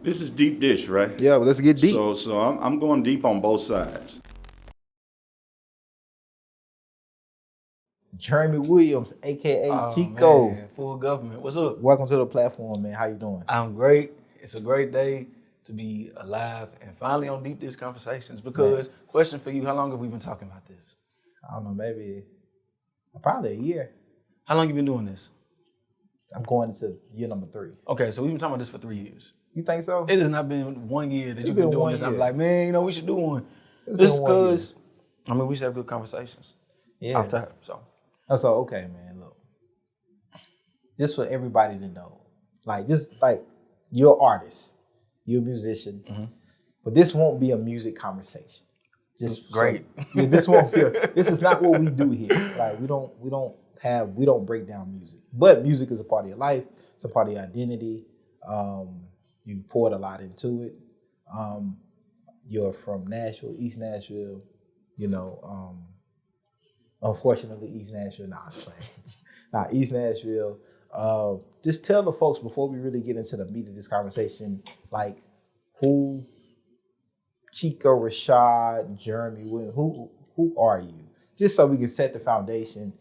This is deep dish, right? Yeah, well, let's get deep. So I'm going deep on both sides. Jeremy Williams, aka Chico. Man, full government. What's up? Welcome to the platform, man. How you doing? I'm great. It's a great day to be alive and finally on Deep Dish Conversations because, question for you, how long have we been talking about this? I don't know, maybe probably a year. How long you been doing this? I'm going into year number 3. Okay, so we've been talking about this for 3 years. You think so? It has not been 1 year that It's you've been doing 1 this. I'm year. like, man, we should do one. It's Just been 1 year. because, we should have good conversations. Yeah. Off top, so. So, okay, man, look. This for everybody to know. Like, you're an artist. You're a musician. Mm-hmm. But this won't be a music conversation. Just great. So, this won't be this is not what we do here. Like, we don't break down music. But music is a part of your life. It's a part of your identity. You poured a lot into it. You're from Nashville, East Nashville, unfortunately, East Nashville. Nah, I'm just playing. East Nashville. Just tell the folks before we really get into the meat of this conversation, like who Chico, Rashad, Jeremy, Williams, who are you? Just so we can set the foundation,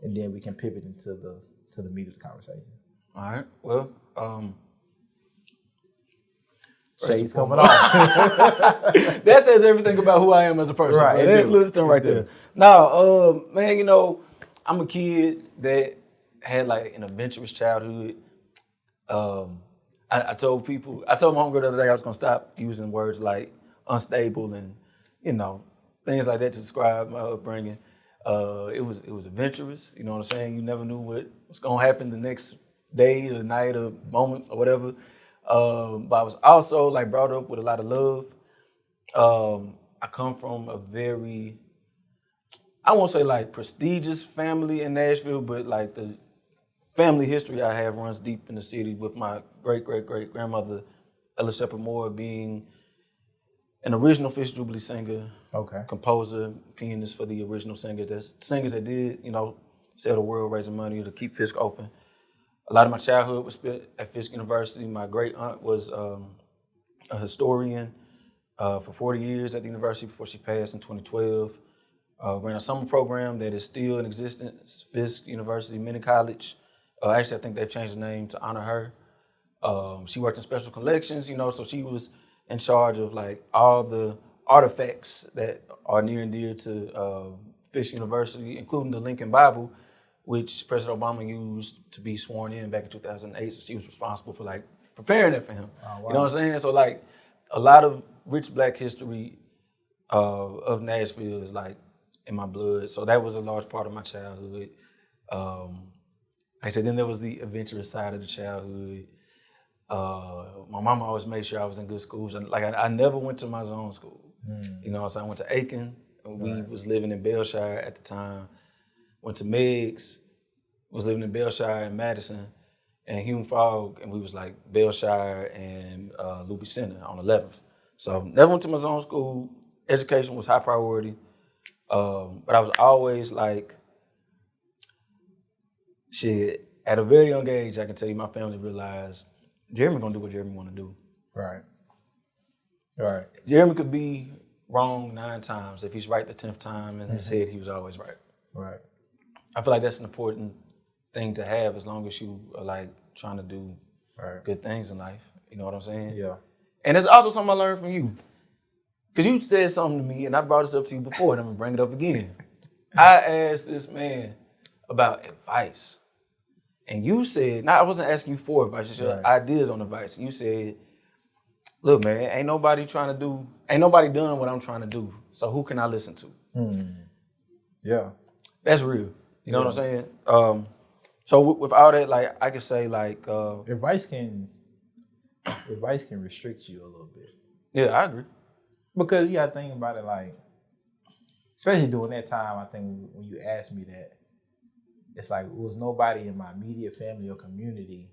and then we can pivot into the meat of the conversation. All right. Well, Shades coming off. That says everything about who I am as a person. Right. Listen right there. Now, man, I'm a kid that had like an adventurous childhood. I told my homegirl the other day I was gonna stop using words like unstable and things like that to describe my upbringing. It was adventurous. You know what I'm saying? You never knew what was gonna happen the next day or night or moment or whatever. But I was also like brought up with a lot of love. I come from a very, I won't say like prestigious family in Nashville, but like the family history I have runs deep in the city with my great-great-great-grandmother, Ella Shepherd Moore, being an original Fish Jubilee singer, composer, pianist for the original singers that did, sell the world, raising money to keep Fisk open. A lot of my childhood was spent at Fisk University. My great aunt was a historian for 40 years at the university before she passed in 2012. Ran a summer program that is still in existence, Fisk University Mini College. Actually, I think they've changed the name to honor her. She worked in special collections, so she was in charge of like all the artifacts that are near and dear to Fisk University, including the Lincoln Bible, which President Obama used to be sworn in back in 2008. So she was responsible for like preparing that for him. Oh, wow. You know what I'm saying? So like a lot of rich Black history of Nashville is like in my blood. So that was a large part of my childhood. Like I said, then there was the adventurous side of the childhood. My mama always made sure I was in good schools. Like I never went to my zone school. So I went to Aiken. We was living in Belshire at the time. Went to Meigs, was living in Belshire and Madison, and Hume Fogg, and we was like Belshire and Luby Center on 11th. So never went to my zone school. Education was high priority, but I was always like, shit. At a very young age, I can tell you, my family realized Jeremy gonna do what Jeremy want to do. Right. Jeremy could be wrong 9 times. If he's right the 10th time in his head, he was always right. Right. I feel like that's an important thing to have as long as you are like trying to do good things in life. You know what I'm saying? Yeah. And it's also something I learned from you. Because you said something to me, and I brought this up to you before, and I'm going to bring it up again. I asked this man about advice. And you said, I wasn't asking you for advice, just your ideas on advice. And you said, look, man, ain't nobody done what I'm trying to do. So who can I listen to? Yeah. That's real. You know what I'm saying? So with all that, like, I could say, like... advice can restrict you a little bit. Yeah, I agree. Because you got to think about it, like, especially during that time, I think when you asked me that, it's like, it was nobody in my immediate family or community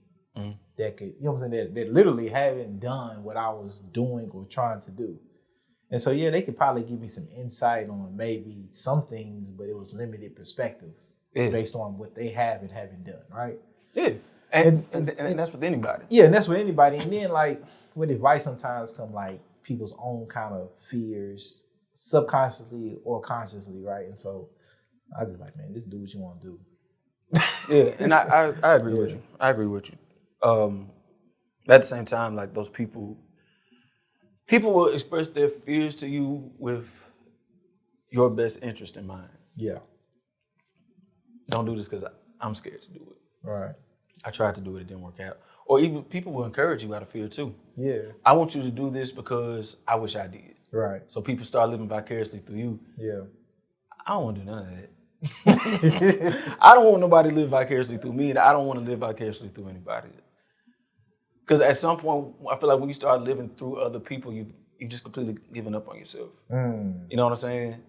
that could, you know what I'm saying, that literally haven't done what I was doing or trying to do. And so, yeah, they could probably give me some insight on maybe some things, but it was limited perspective based on what they have and haven't done, right? Yeah. And that's with anybody. Yeah, and that's with anybody. And then like with advice sometimes come like people's own kind of fears, subconsciously or consciously, right? And so I just like, man, just do what you want to do. Yeah, and I agree with you. I agree with you. At the same time, like those people will express their fears to you with your best interest in mind. Yeah. Don't do this because I'm scared to do it. Right. I tried to do it, it didn't work out. Or even people will encourage you out of fear too. Yeah. I want you to do this because I wish I did. Right. So people start living vicariously through you. Yeah. I don't want to do none of that. I don't want nobody to live vicariously through me, and I don't want to live vicariously through anybody. Because at some point, I feel like when you start living through other people, you just completely giving up on yourself. You know what I'm saying?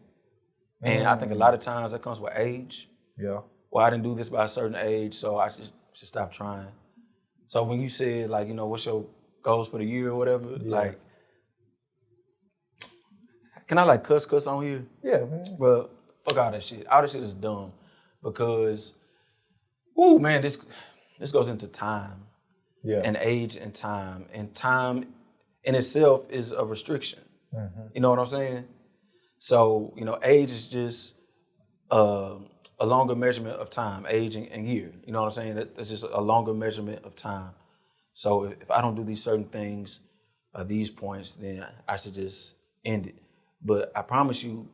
And I think a lot of times that comes with age. Yeah. Well, I didn't do this by a certain age, so I should stop trying. So when you said, like, you know, what's your goals for the year or whatever, like, can I, like, cuss on here? Yeah, man. Bro, fuck all that shit. All that shit is dumb because, woo, man, this goes into time and age and time. And time in itself is a restriction. You know what I'm saying? So, you know, age is just a longer measurement of time, age and year. You know what I'm saying? That's just a longer measurement of time. So if I don't do these certain things, these points, then I should just end it. But I promise you,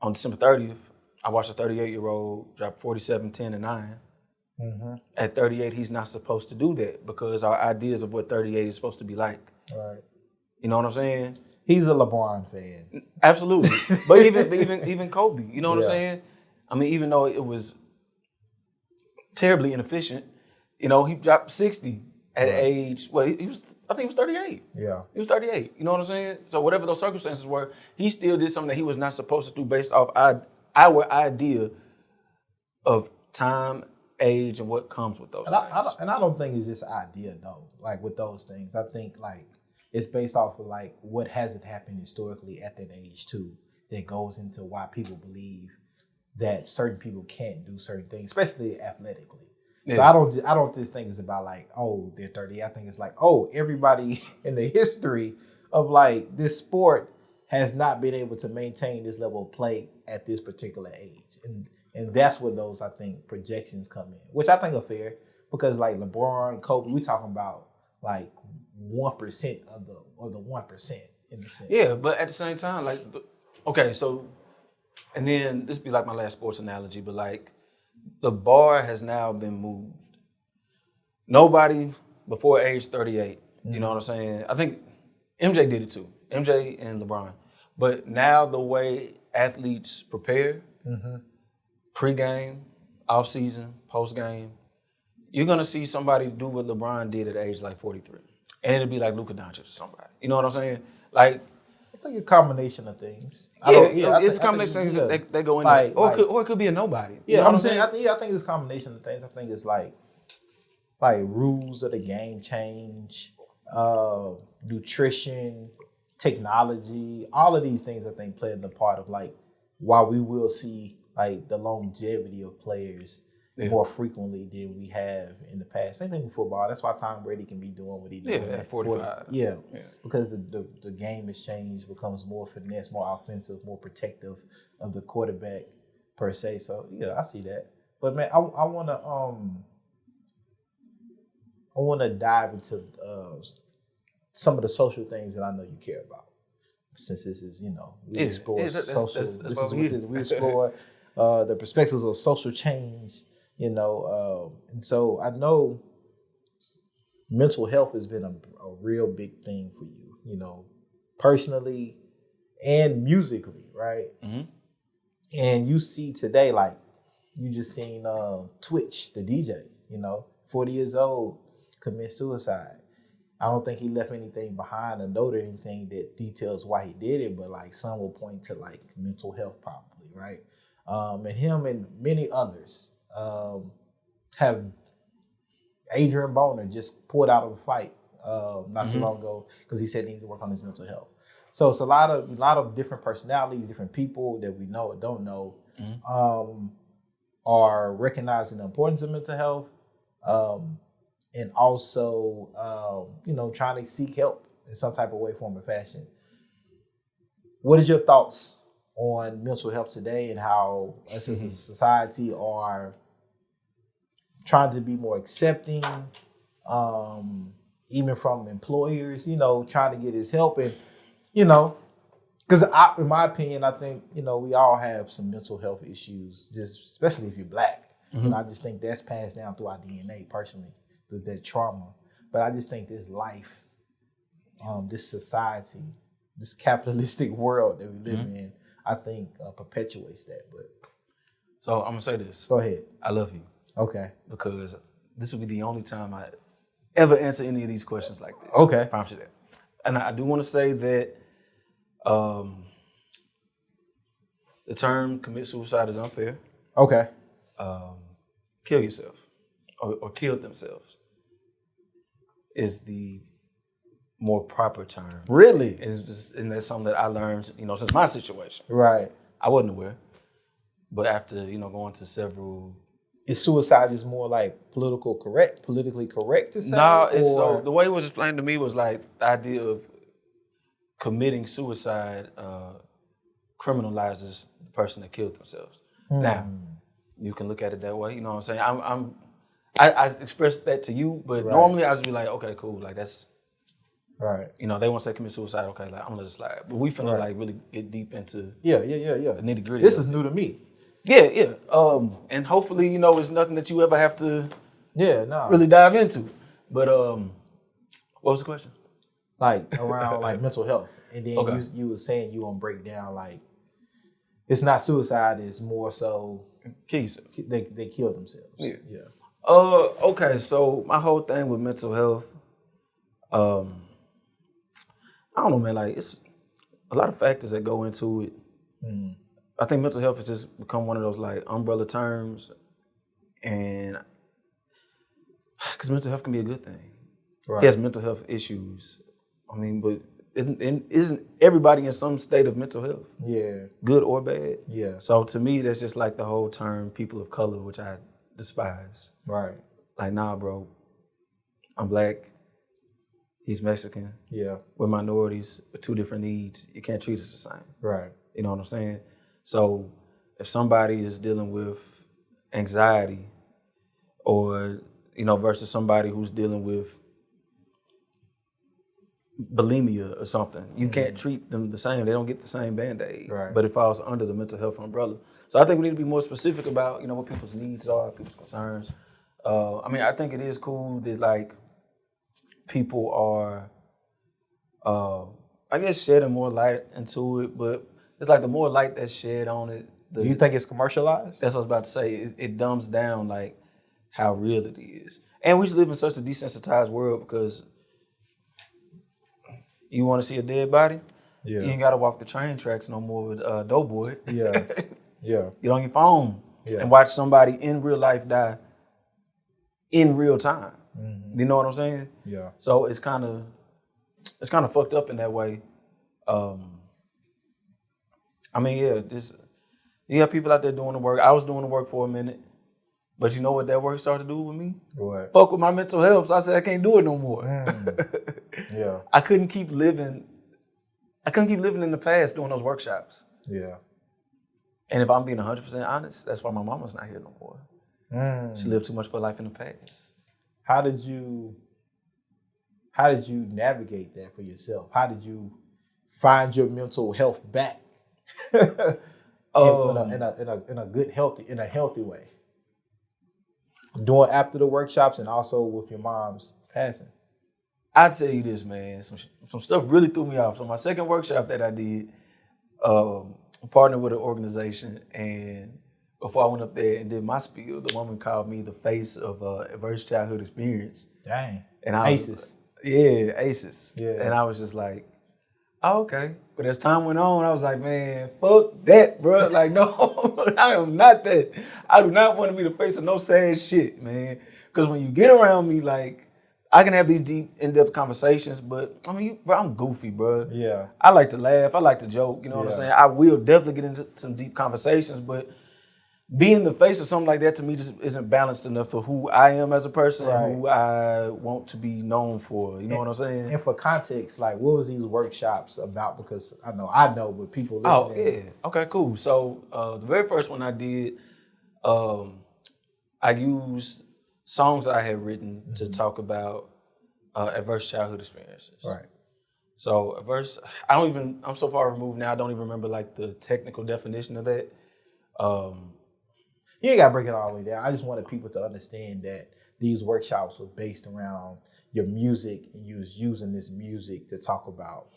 on December 30th, I watched a 38-year-old drop 47, 10, and 9. At 38, he's not supposed to do that because our ideas of what 38 is supposed to be like. Right. You know what I'm saying? He's a LeBron fan. Absolutely. But even Kobe, you know what I'm saying? I mean, even though it was terribly inefficient, you know, he dropped 60 at age, well, I think he was 38. Yeah. He was 38. You know what I'm saying? So whatever those circumstances were, he still did something that he was not supposed to do based off our idea of time, age, and what comes with those things. I don't think it's just an idea, though, like with those things. I think, like, it's based off of, like, what hasn't happened historically at that age, too, that goes into why people believe that certain people can't do certain things, especially athletically. Yeah. So I don't just think it's about like, oh, they're 30. I think it's like, oh, everybody in the history of like this sport has not been able to maintain this level of play at this particular age. And that's where those, I think, projections come in, which I think are fair because like LeBron, Kobe, we talking about like 1% of the 1% in the sense. Yeah, but at the same time, like, okay, so, and then this be like my last sports analogy, but like the bar has now been moved. Nobody before age 38, you know what I'm saying? I think MJ did it too, MJ and LeBron. But now the way athletes prepare, pre-game, off-season, post-game, you're going to see somebody do what LeBron did at age like 43. And it'll be like Luka Doncic or somebody. You know what I'm saying? Like, I think a combination of things. It's a combination of things that go in like, there. Or it could be a nobody. Yeah, you know I'm saying, I think it's a combination of things. I think it's like rules of the game change, nutrition, technology, all of these things I think play a part of like why we will see like the longevity of players more frequently than we have in the past. Same thing with football. That's why Tom Brady can be doing what he doing at 45. Because the game has changed, becomes more finesse, more offensive, more protective of the quarterback per se. So yeah, I see that. But man, I wanna dive into some of the social things that I know you care about. Since this is, we explore social. We explore the perspectives of social change. And so I know mental health has been a real big thing for you, personally and musically, right? And you see today, like, you just seen Twitch, the DJ, 40 years old, commit suicide. I don't think he left anything behind, a note or anything that details why he did it, but like some will point to like mental health probably, right? And him and many others have. Adrian Boner just pulled out of a fight not too long ago because he said he needed to work on his mental health. So it's a lot of different personalities, different people that we know or don't know are recognizing the importance of mental health. and also, trying to seek help in some type of way, form, or fashion. What is your thoughts on mental health today and how us as a society are trying to be more accepting, even from employers, trying to get his help and, because in my opinion, I think, we all have some mental health issues, just especially if you're Black. And I just think that's passed down through our DNA personally. There's that trauma. But I just think this life, this society, this capitalistic world that we live in, I think perpetuates that. But So I'm gonna say this. go ahead. I love you Okay. because this will be the only time I ever answer any of these questions like this. Okay. I promise you that. And I do want to say that the term commit suicide is unfair. Okay. Kill yourself or kill themselves is the more proper term. Really? And that's something that I learned, since my situation. Right. I wasn't aware. But after, going to several... Is suicide just more like politically correct to say? No, so the way it was explained to me was like the idea of committing suicide criminalizes the person that killed themselves. Now, you can look at it that way, you know what I'm saying? I expressed that to you, but normally I'd just be like, okay, cool, like that's... Right. They want to say commit suicide, okay, like I'm gonna let it slide. But we finna like really get deep into Yeah. the nitty gritty. This is new to me. Yeah. And hopefully, it's nothing that you ever have to really dive into. But what was the question? Like around like mental health. And then you were saying you gonna break down like it's not suicide, it's more so Kill yourself. they kill themselves. Yeah. Okay, so my whole thing with mental health, I don't know, man, like it's a lot of factors that go into it. I think mental health has just become one of those like umbrella terms, and because mental health can be a good thing. Right. He has mental health issues. I mean, but isn't everybody in some state of mental health? Yeah. Good or bad? Yeah. So to me, that's just like the whole term people of color, which I despise. Right. Like, nah, bro, I'm Black. He's Mexican. Yeah. We're minorities with two different needs. You can't treat us the same. Right. You know what I'm saying? So if somebody is dealing with anxiety or, versus somebody who's dealing with bulimia or something, you can't treat them the same. They don't get the same Band-Aid. Right. But it falls under the mental health umbrella. So I think we need to be more specific about, what people's needs are, people's concerns. I think it is cool that, like, people are, shedding more light into it, but it's like the more light that's shed on it. Do you think it's commercialized? That's what I was about to say. It dumbs down like how real it is. And we live in such a desensitized world because you want to see a dead body? Yeah. You ain't got to walk the train tracks no more with Doughboy. Yeah. Yeah. Get on your phone and watch somebody in real life die in real time. You know what I'm saying? Yeah. So it's kind of fucked up in that way. You have people out there doing the work. I was doing the work for a minute, but you know what that work started to do with me? What? Fuck with my mental health. So I said I can't do it no more. Yeah. I couldn't keep living in the past doing those workshops. Yeah. And if I'm being 100% honest, that's why my mama's not here no more. She lived too much of her life in the past. How did you navigate that for yourself? How did you find your mental health back in a good healthy way? Doing after the workshops and also with your mom's passing. I tell you this, man. Some stuff really threw me off. So my second workshop that I did, I partnered with an organization, and before I went up there and did my spiel, the woman called me the face of adverse childhood experience. Dang. And ACEs. ACEs. Yeah. And I was just like, oh, okay. But as time went on, I was like, man, fuck that, bro. Like, no, I am not that. I do not want to be the face of no sad shit, man. Because when you get around me, like, I can have these deep, in-depth conversations, but I'm goofy, bro. Yeah. I like to laugh. I like to joke. You know what I'm saying? I will definitely get into some deep conversations, but being the face of something like that to me just isn't balanced enough for who I am as a person Right. and who I want to be known for. You know what I'm saying? And for context, like, what was these workshops about? Because I know, but people Oh, listening. yeah. Okay, cool. So the very first one I did, I used songs I had written to talk about adverse childhood experiences. Right. So adverse, I'm so far removed now, I don't even remember like the technical definition of that. You ain't got to break it all the way down. I just wanted people to understand that these workshops were based around your music, and you was using this music to talk about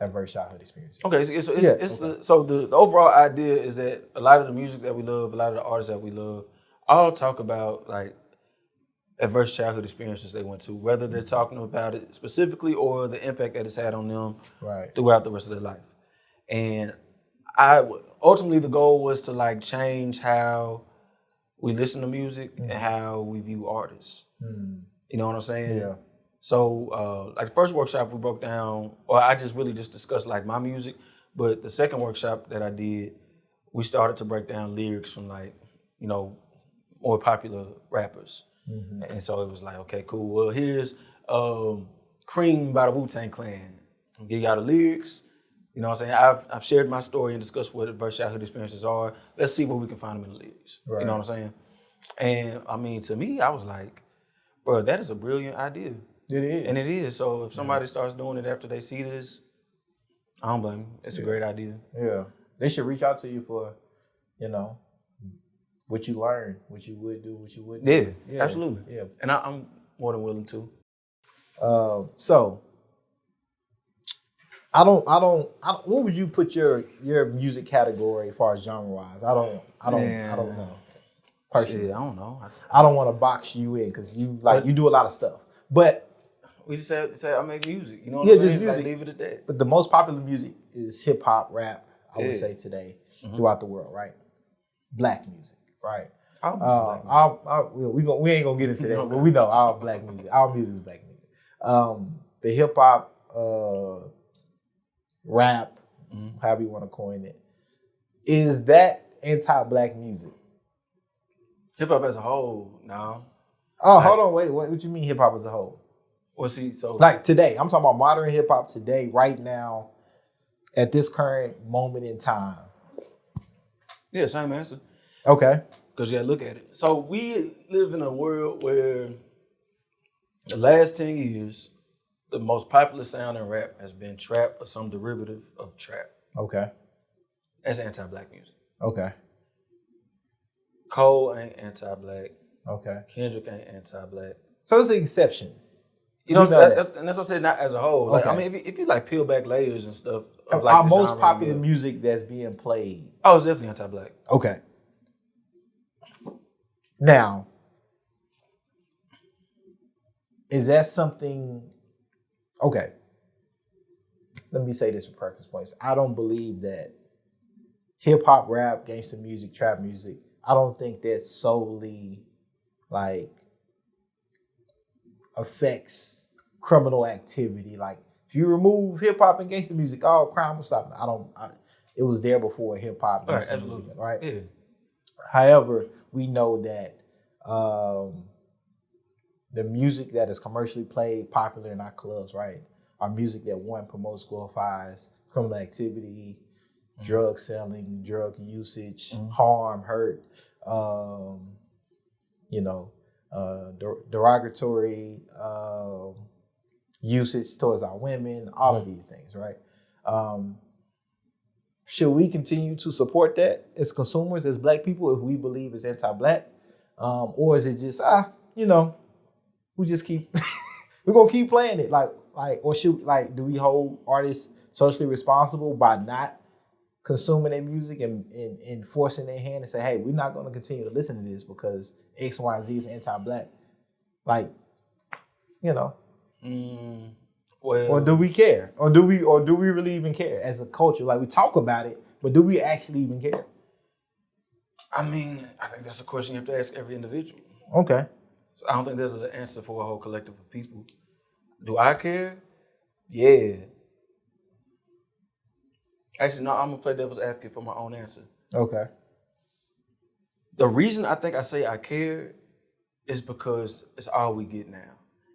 adverse childhood experiences. Okay, so the overall idea is that a lot of the music that we love, a lot of the artists that we love, all talk about like adverse childhood experiences they went to, whether they're talking about it specifically or the impact that it's had on them throughout the rest of their life. And ultimately the goal was to like change how we listen to music and how we view artists. You know what I'm saying? Yeah. So like the first workshop we broke down, or I just really just discussed like my music, but the second workshop that I did, we started to break down lyrics from like, you know, more popular rappers. And so it was like, okay, cool. Well, here's Cream by the Wu-Tang Clan. I'll give y'all the lyrics. You know what I'm saying? I've shared my story and discussed what adverse childhood experiences are. Let's see where we can find them in the lyrics. Right. You know what I'm saying? And I mean, to me, I was like, bro, that is a brilliant idea. It is. And it is. So if somebody starts doing it after they see this, I don't blame them. It's a great idea. Yeah. They should reach out to you for, you know, what you learned, what you would do, what you wouldn't do. Yeah, absolutely. Yeah. And I'm more than willing to. So I don't. What would you put your music category as far as genre wise? I don't know. Personally, Shit, I don't know. I don't want to box you in because you do a lot of stuff. But we just say I make music. You know what I'm saying? just music. Like, leave it at that. But the most popular music is hip hop, rap. I would say today throughout the world, right? Black music, right? We ain't gonna get into that, but we know our black music. Our music is black music. The hip hop, rap, however you want to coin it, is that anti-black music? Hip hop as a whole, no. Oh, hold on, wait. What you mean hip hop as a whole? Well, see, so like today, I'm talking about modern hip hop today, right now, at this current moment in time. Yeah, same answer. Okay. Because you gotta look at it. So we live in a world where the last 10 years, the most popular sound in rap has been trap or some derivative of trap. Okay. That's anti-black music. Okay. Cole ain't anti-black. Okay. Kendrick ain't anti-black. So it's an exception. You know, that. and that's what I said, not as a whole. Like, Okay. I mean, if you like peel back layers and stuff. Of like our the most genre popular music that's being played. Oh, it's definitely anti-black. Okay. Now, is that something? Okay. Let me say this for preference points. I don't believe that hip hop, rap, gangster music, trap music, I don't think that solely like affects criminal activity. Like if you remove hip hop and gangster music, all crime will stop. It was there before hip hop, gangster music, right? Yeah. However, we know that the music that is commercially played, popular in our clubs, right, are music that one promotes, glorifies criminal activity, drug selling, drug usage, harm, hurt, derogatory usage towards our women, all of these things, right? Should we continue to support that as consumers, as black people, if we believe it's anti-black? Or is it just, we just keep, we're going to keep playing it? Or do we hold artists socially responsible by not consuming their music and forcing their hand and say, hey, we're not going to continue to listen to this because X, Y, and Z is anti-black? Well, or do we care? Or do we really even care as a culture? Like we talk about it, but do we actually even care? I mean, I think that's a question you have to ask every individual. Okay. So I don't think there's an answer for a whole collective of people. Do I care? Yeah. Actually, no, I'm going to play devil's advocate for my own answer. Okay. the reason I think I say I care is because it's all we get now.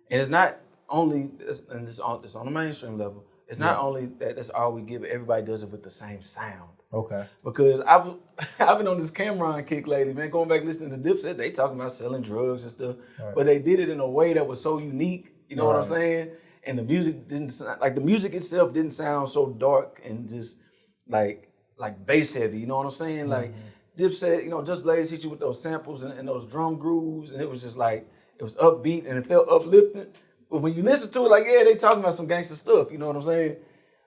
And it's not only, and it's on the mainstream level, it's not only that that's all we get, but everybody does it with the same sound. Okay. Because I've been on this Cameron kick lately, man, going back listening to Dipset, they talking about selling drugs and stuff, but they did it in a way that was so unique, you know what I'm saying? And the music didn't sound, like the music itself didn't sound so dark and just like bass heavy, you know what I'm saying? Like Dipset, you know, Just Blaze hit you with those samples and those drum grooves, and it was just like, it was upbeat and it felt uplifting. But when you listen to it, like, yeah, they talking about some gangster stuff, you know what I'm saying?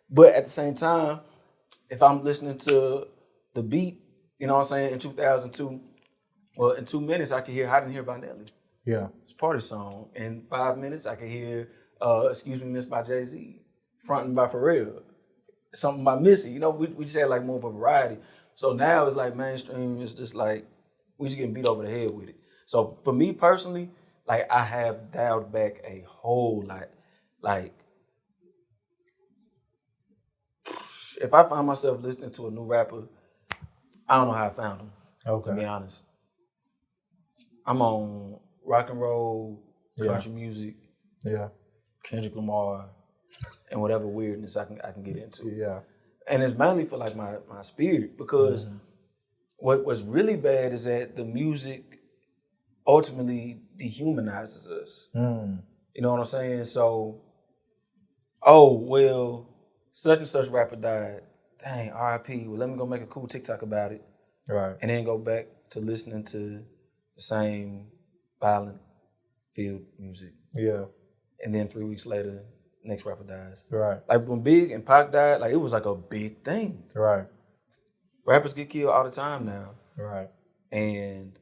But at the same time, if I'm listening to the beat, you know what I'm saying, in 2002, well, in 2 minutes, I can hear Hot in Here by Nelly. Yeah. It's a party song. In 5 minutes, I can hear Excuse Me Miss by Jay-Z, Frontin' by Pharrell, something by Missy. You know, we just had like more of a variety. So now it's like mainstream, it's just like, we just getting beat over the head with it. So for me personally, like I have dialed back a whole lot. Like, if I find myself listening to a new rapper, I don't know how I found him. Okay. To be honest. I'm on rock and roll, country music, Kendrick Lamar, and whatever weirdness I can get into. Yeah. And it's mainly for like my spirit, because what's really bad is that the music ultimately dehumanizes us. You know what I'm saying? So, oh, well, such and such rapper died. Dang, R.I.P. Well, let me go make a cool TikTok about it. Right. And then go back to listening to the same violent field music. Yeah. And then 3 weeks later, next rapper dies. Right. Like when Big and Pac died, like it was like a big thing. Right. Rappers get killed all the time now. Right. And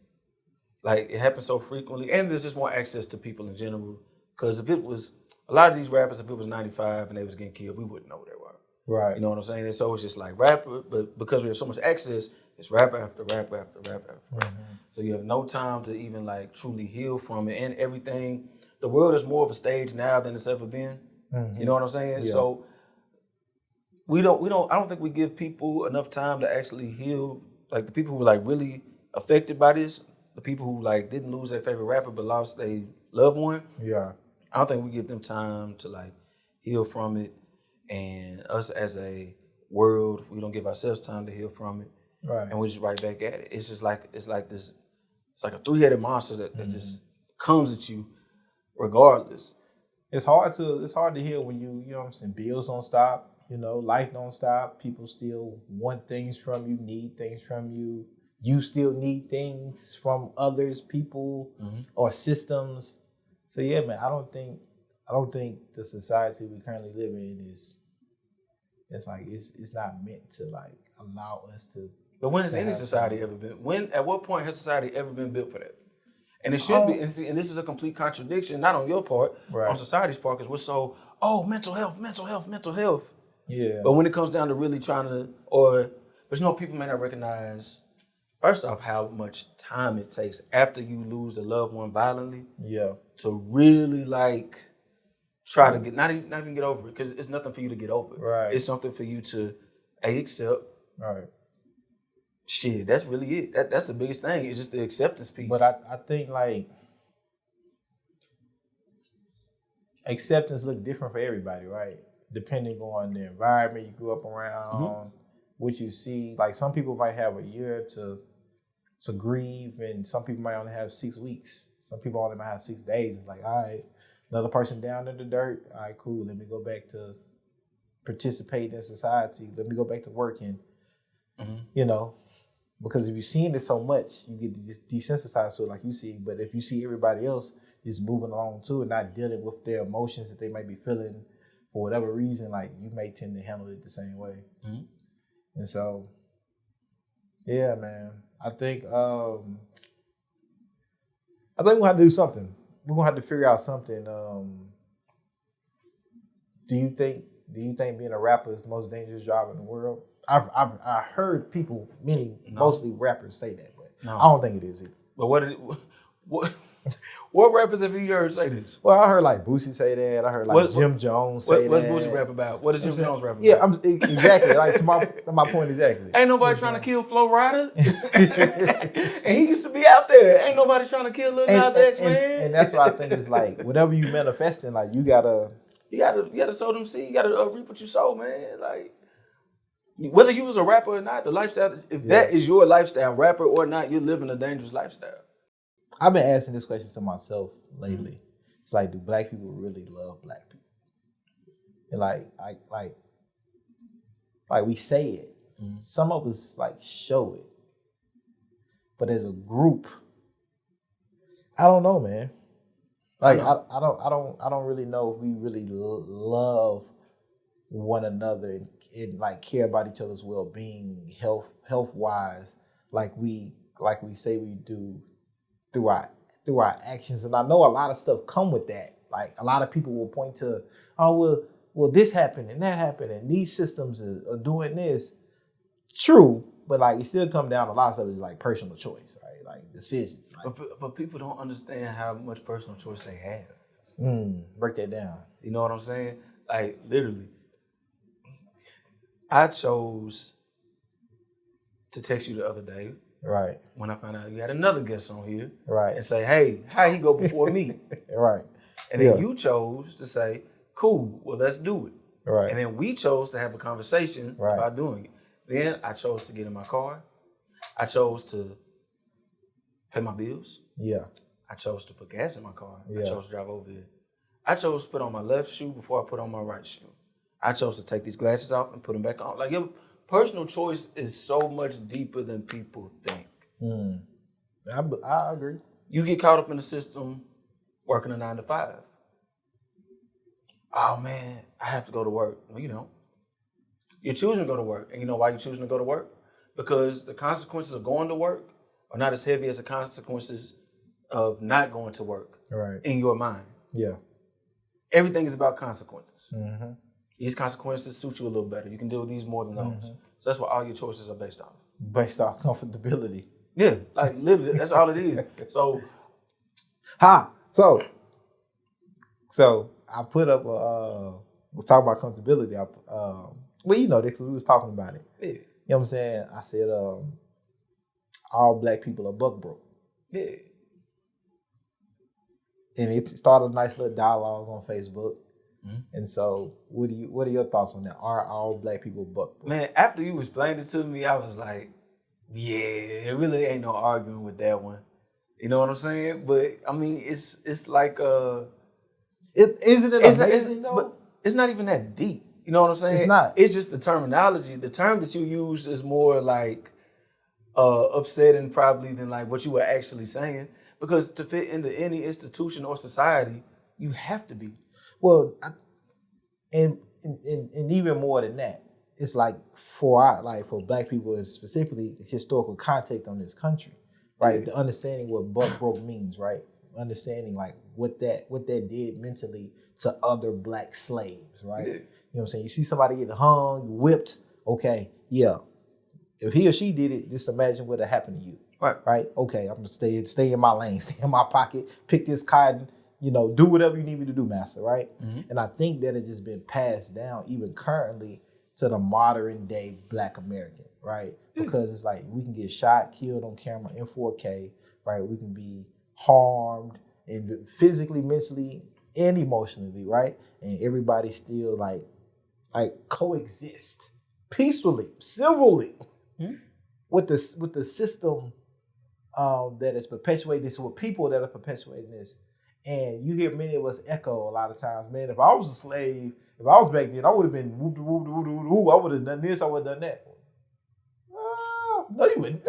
like it happens so frequently, and there's just more access to people in general. Because if it was, a lot of these rappers, if it was 95 and they was getting killed, we wouldn't know who they were. Right. You know what I'm saying? And so it's just like rapper, but because we have so much access, it's rapper after rapper after rapper after rapper. So you have no time to even like truly heal from it, and everything. The world is more of a stage now than it's ever been. You know what I'm saying? Yeah. So I don't think we give people enough time to actually heal. Like the people who were like really affected by this, the people who like didn't lose their favorite rapper but lost a loved one. Yeah. I don't think we give them time to like heal from it. And us as a world, we don't give ourselves time to heal from it. Right. And we're just right back at it. It's just like, it's like a three-headed monster that just comes at you regardless. It's hard to heal when you know what I'm saying, bills don't stop, you know, life don't stop. People still want things from you, need things from you. You still need things from others, people, or systems. So yeah, man, I don't think the society we currently live in is it's not meant to like allow us to. But when has any society ever been? At what point has society ever been built for that? And it should be, and this is a complete contradiction, not on your part, on society's part, because we're so, mental health. Yeah. But when it comes down to really trying to, but you know, people may not recognize, first off, how much time it takes after you lose a loved one violently. Yeah. To really like try to get, not even get over it, because it's nothing for you to get over. Right. It's something for you to accept. Right. Shit, that's really it. That's the biggest thing. It's just the acceptance piece. But I think like acceptance look different for everybody, right? Depending on the environment you grew up around, what you see. Like some people might have a year to grieve, and some people might only have 6 weeks. Some people only might have 6 days. It's like, all right, another person down in the dirt. All right, cool. Let me go back to participate in society. Let me go back to working. You know. Because if you've seen it so much, you get desensitized to it like you see. But if you see everybody else just moving along too and not dealing with their emotions that they might be feeling for whatever reason, like you may tend to handle it the same way. And so, yeah, man, I think we're gonna have to do something. We're gonna have to figure out something. Do you think being a rapper is the most dangerous job in the world? I've heard people, mostly rappers, say that, but I don't think it is either. But what What rappers have you heard say this? Well, I heard like Boosie say that. I heard like Jim Jones say what's that. Boosie rap about? What does Jim Jones rap about? Yeah, exactly. Like to my point exactly. Ain't nobody trying to kill Flo Rida. And he used to be out there. Ain't nobody trying to kill Lil Nas X, man. And that's why I think it's like whatever you manifesting, like you gotta sow them seeds. You gotta reap what you sow, man. Like whether you was a rapper or not, the lifestyle. If that is your lifestyle, rapper or not, you're living a dangerous lifestyle. I've been asking this question to myself lately. It's like, do black people really love black people? And like we say it. Mm-hmm. Some of us like show it. But as a group, I don't know, man. Like I don't really know if we really love one another and like care about each other's well-being, health wise, like we say we do through our actions. And I know a lot of stuff come with that. Like a lot of people will point to, oh well this happened and that happened and these systems are doing this. True, but like it still come down to a lot of stuff is like personal choice, right? Like decision. Like, but people don't understand how much personal choice they have. Break that down. You know what I'm saying? Like literally, I chose to text you the other day. Right. When I found out you had another guest on here. Right. And say, hey, how he go before me? Right. And then you chose to say, cool, well, let's do it. Right. And then we chose to have a conversation about doing it. Then I chose to get in my car. I chose to pay my bills. Yeah. I chose to put gas in my car. Yeah. I chose to drive over here. I chose to put on my left shoe before I put on my right shoe. I chose to take these glasses off and put them back on. Like your personal choice is so much deeper than people think. I agree. You get caught up in the system working a 9 to 5. Oh man, I have to go to work. Well, you don't. You're choosing to go to work. And you know why you're choosing to go to work? Because the consequences of going to work are not as heavy as the consequences of not going to work in your mind. Yeah. Everything is about consequences. Mm-hmm. These consequences suit you a little better. You can deal with these more than those. Mm-hmm. So that's what all your choices are based off. Based off comfortability. Yeah, like literally, that's all it is. So, So I put up we'll talk about comfortability. Well, you know this because we was talking about it. Yeah. You know what I'm saying? I said all black people are buck broke. Yeah. And it started a nice little dialogue on Facebook. Mm-hmm. And so what are your thoughts on that? Are all black people buck broke? Man, after you explained it to me, I was like, yeah, it really ain't no arguing with that one. You know what I'm saying? But I mean, it's like isn't it amazing though? But it's not even that deep. You know what I'm saying? It's not. It's just the terminology. The term that you use is more like upsetting probably than like what you were actually saying. Because to fit into any institution or society, you have to be. Well, and even more than that, it's like for black people, is specifically historical context on this country, right? Yeah. The understanding what buck broke means, right? Understanding like what that did mentally to other black slaves, right? Yeah. You know what I'm saying? You see somebody get hung, whipped, okay, yeah. If he or she did it, just imagine what would happen to you. Right? Okay, I'm gonna stay in my lane, stay in my pocket, pick this cotton, do whatever you need me to do, master, right? Mm-hmm. And I think that it's just been passed down even currently to the modern day black American, right? Mm-hmm. Because it's like we can get shot, killed on camera in 4K, right? We can be harmed and physically, mentally, and emotionally, right? And everybody still like coexist peacefully, civilly, mm-hmm. with the system that is perpetuating this, with people that are perpetuating this. And you hear many of us echo a lot of times, man, if I was a slave, if I was back then, I would have been whoop, whoop, whoop, whoop, whoop. I would have done this, I would have done that. No, you wouldn't.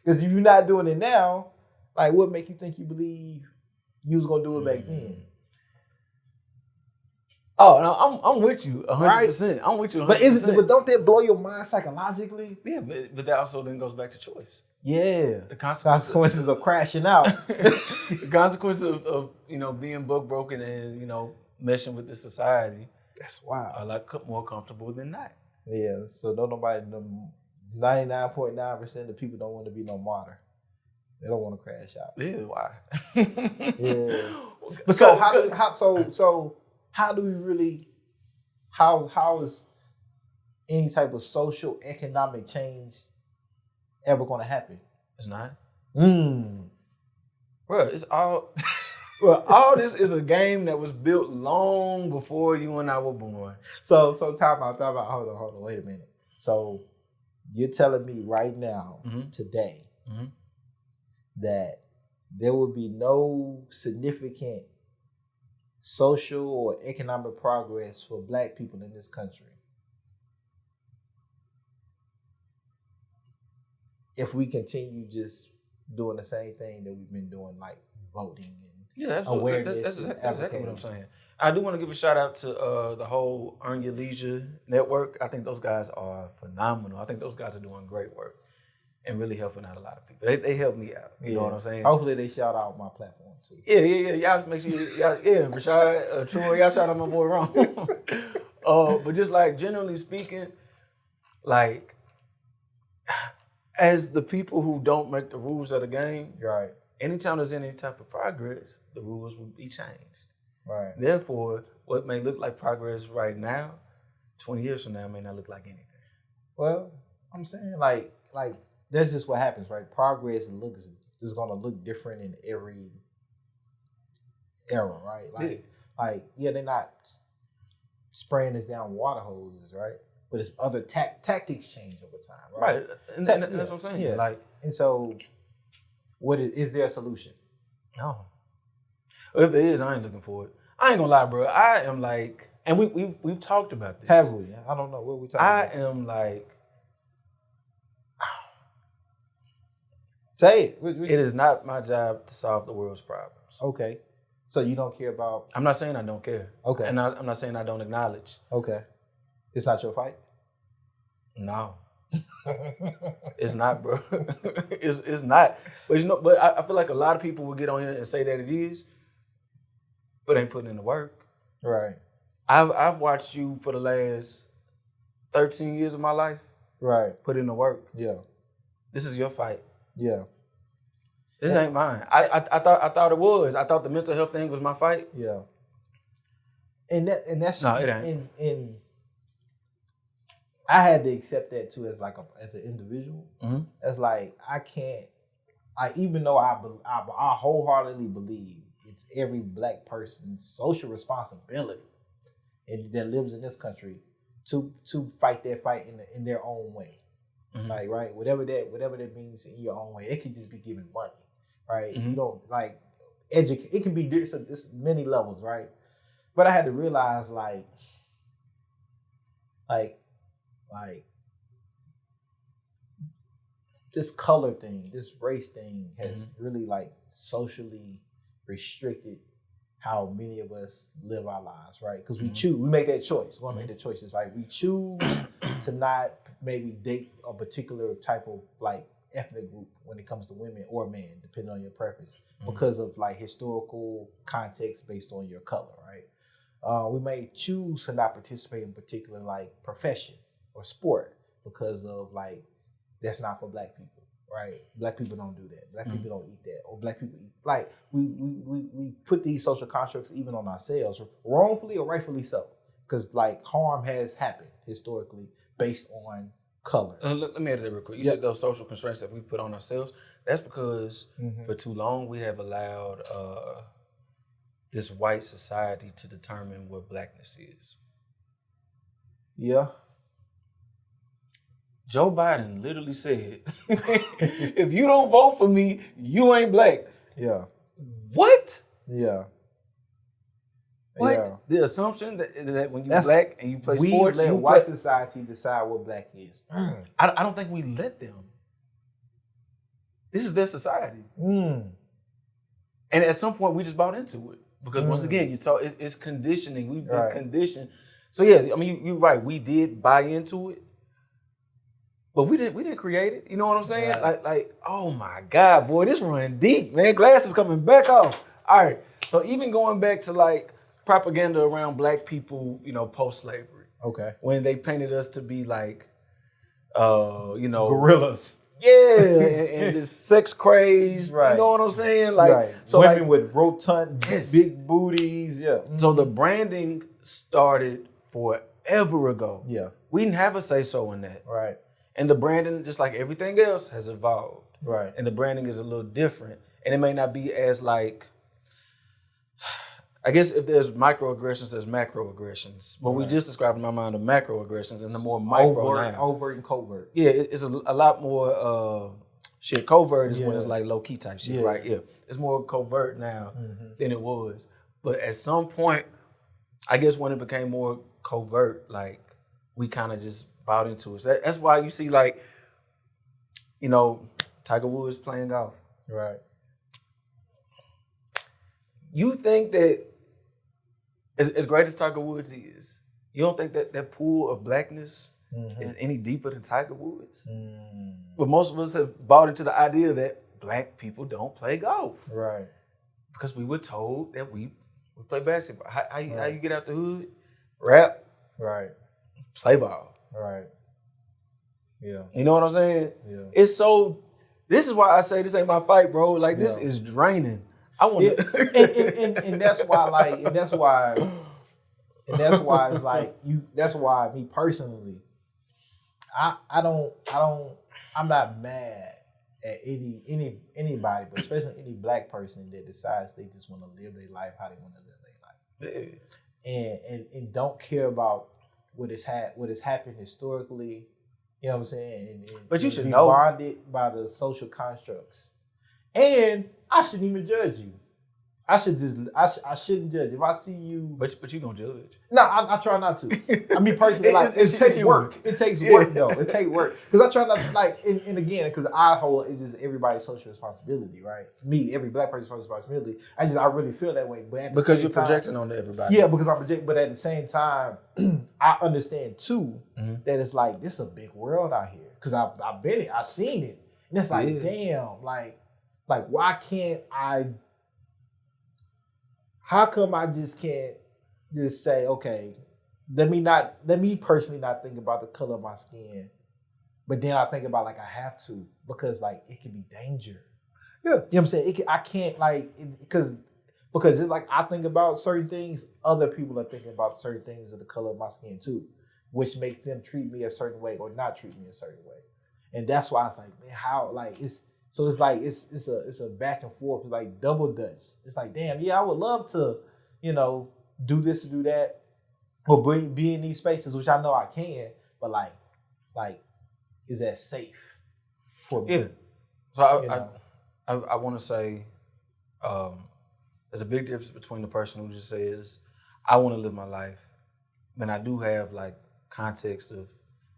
Because if you're not doing it now, like what make you think you believe you was going to do it back then? Oh, no, I'm with you 100%. Right? I'm with you 100%. But don't that blow your mind psychologically? Yeah, but that also then goes back to choice. Yeah. The consequences of crashing out. The consequences of being buck broken and, meshing with the society. That's wild. Are like more comfortable than not. Yeah. So don't nobody, 99.9% of people don't want to be no martyr. They don't want to crash out. Yeah, why? Yeah. But so how do we really how is any type of social economic change ever going to happen? It's not. Bro, it's all. Well, all this is a game that was built long before you and I were born. So time out. Hold on. Wait a minute. So you're telling me right now, today, that there will be no significant social or economic progress for Black people in this country if we continue just doing the same thing that we've been doing, like voting and awareness. That's exactly what I'm saying. I do want to give a shout out to the whole Earn Your Leisure network. I think those guys are phenomenal. I think those guys are doing great work and really helping out a lot of people. They help me out. You know what I'm saying? Hopefully they shout out my platform too. Yeah. Y'all make sure Rashad, Troy, y'all shout out my boy Ron. But just like generally speaking, like as the people who don't make the rules of the game, right? Anytime there's any type of progress, the rules will be changed. Right. Therefore, what may look like progress right now, 20 years from now, may not look like anything. Well, I'm saying like that's just what happens, right? Progress is going to look different in every era, right? They're not spraying this down water hoses, right? But it's other tactics change over time, right? Right, and that's what I'm saying. Yeah. And so, is there a solution? No. If there is, I ain't looking for it. I ain't gonna lie, bro. I am like, and we've talked about this. Have we? I don't know what we talking about. I am like, say it. It is not my job to solve the world's problems. Okay. So you don't care about? I'm not saying I don't care. Okay. And I'm not saying I don't acknowledge. Okay. It's not your fight? No. It's not, bro. It's not. But I feel like a lot of people will get on here and say that it is, but ain't putting in the work. Right. I've watched you for the last 13 years of my life. Right. Put in the work. Yeah. This is your fight. Yeah. This ain't mine. I thought it was. I thought the mental health thing was my fight. Yeah. And that's no, it ain't. And I had to accept that too as an individual. Mm-hmm. That's like even though I wholeheartedly believe it's every Black person's social responsibility that lives in this country to fight that fight in their own way. Mm-hmm. Like, right, whatever that means in your own way. It could just be giving money, right? Mm-hmm. You don't educate. It can be it's many levels, right? But I had to realize like this color thing, this race thing has really socially restricted how many of us live our lives, right? Because we make that choice. We're gonna make the choices, right? We choose to not maybe date a particular type of ethnic group when it comes to women or men, depending on your preference, because of historical context based on your color, right? We may choose to not participate in particular profession or sport because of that's not for Black people, right? Black people don't do that. Black people don't eat that, or Black people eat we put these social constructs even on ourselves, wrongfully or rightfully so, because harm has happened historically based on color. Let me add that real quick. You said those social constraints that we put on ourselves. That's because for too long we have allowed this white society to determine what Blackness is. Yeah. Joe Biden literally said, if you don't vote for me, you ain't Black. Yeah. What? Yeah. What? Yeah. The assumption that when you're Black and you play sports, we let white society decide what Black is. I don't think we let them. This is their society. And at some point, we just bought into it. Because once again, it's conditioning. We've been conditioned. So yeah, I mean, you're right. We did buy into it. But we didn't create it. You know what I'm saying? Right. Oh my God, boy, this run deep, man. Glass is coming back off. All right. So even going back to propaganda around Black people, post-slavery. Okay. When they painted us to be gorillas. Yeah, and just sex crazed. Right. You know what I'm saying? Like, right. so Women like, with rotund, Yes. big booties. Yeah. so the branding started forever ago. Yeah. We didn't have a say so in that. Right. And the branding, just like everything else, has evolved. Right. And the branding is a little different. And it may not be as like, I guess if there's microaggressions, there's macroaggressions. What we just described in my mind are macroaggressions and the more micro now. Overt and covert. Yeah, it's a lot more covert is when Yeah. it's like low key type shit, Yeah. right? Yeah. It's more covert now than it was. But at some point, I guess when it became more covert, like we kind of just bought into it. So that's why you see like, you know, Tiger Woods playing golf. Right. You think that as great as Tiger Woods is, you don't think that that pool of blackness is any deeper than Tiger Woods? But most of us have bought into the idea that black people don't play golf. Right. Because we were told that we play basketball. How you get out the hood? Rap, Right. play ball. Right. Yeah. You know what I'm saying? Yeah. It's so, this is why I say this ain't my fight, bro. Like, this is draining. I want Yeah. and that's why it's like that's why me personally, I'm not mad at anybody, but especially any black person that decides they just want to live their life how they want to live their life. Yeah. And don't care about what has happened historically. You know what I'm saying? And But you should be know. bonded by the social constructs. And I shouldn't even judge you. I shouldn't judge. If I see you, But you gonna judge. no, I try not to. I mean, personally, like it It's takes you. work. It takes work though. It takes work because I try not to, like, and again, because I hold it's just everybody's social responsibility, right? Me, every black person's social responsibility. I really feel that way, but at the Because same you're time, projecting onto everybody. yeah, because I'm projecting. But at the same time, I understand too that it's like this is a big world out here because I've been it, I've seen it, and it's like damn, like why can't I? How come I just can't just say, okay, let me personally not think about the color of my skin, but then I think about like I have to because like it can be danger. Yeah. You know what I'm saying? I can't like because it's like I think about certain things, other people are thinking about certain things of the color of my skin too, which make them treat me a certain way or not treat me a certain way. And that's why it's like, man, how like it's like it's a back and forth. It's like double dutch. It's like, damn, yeah, I would love to, you know, do this or do that, or be in these spaces, which I know I can, but like, is that safe for me? Yeah. So You know? I want to say there's a big difference between the person who just says, I want to live my life, and I do have like context of,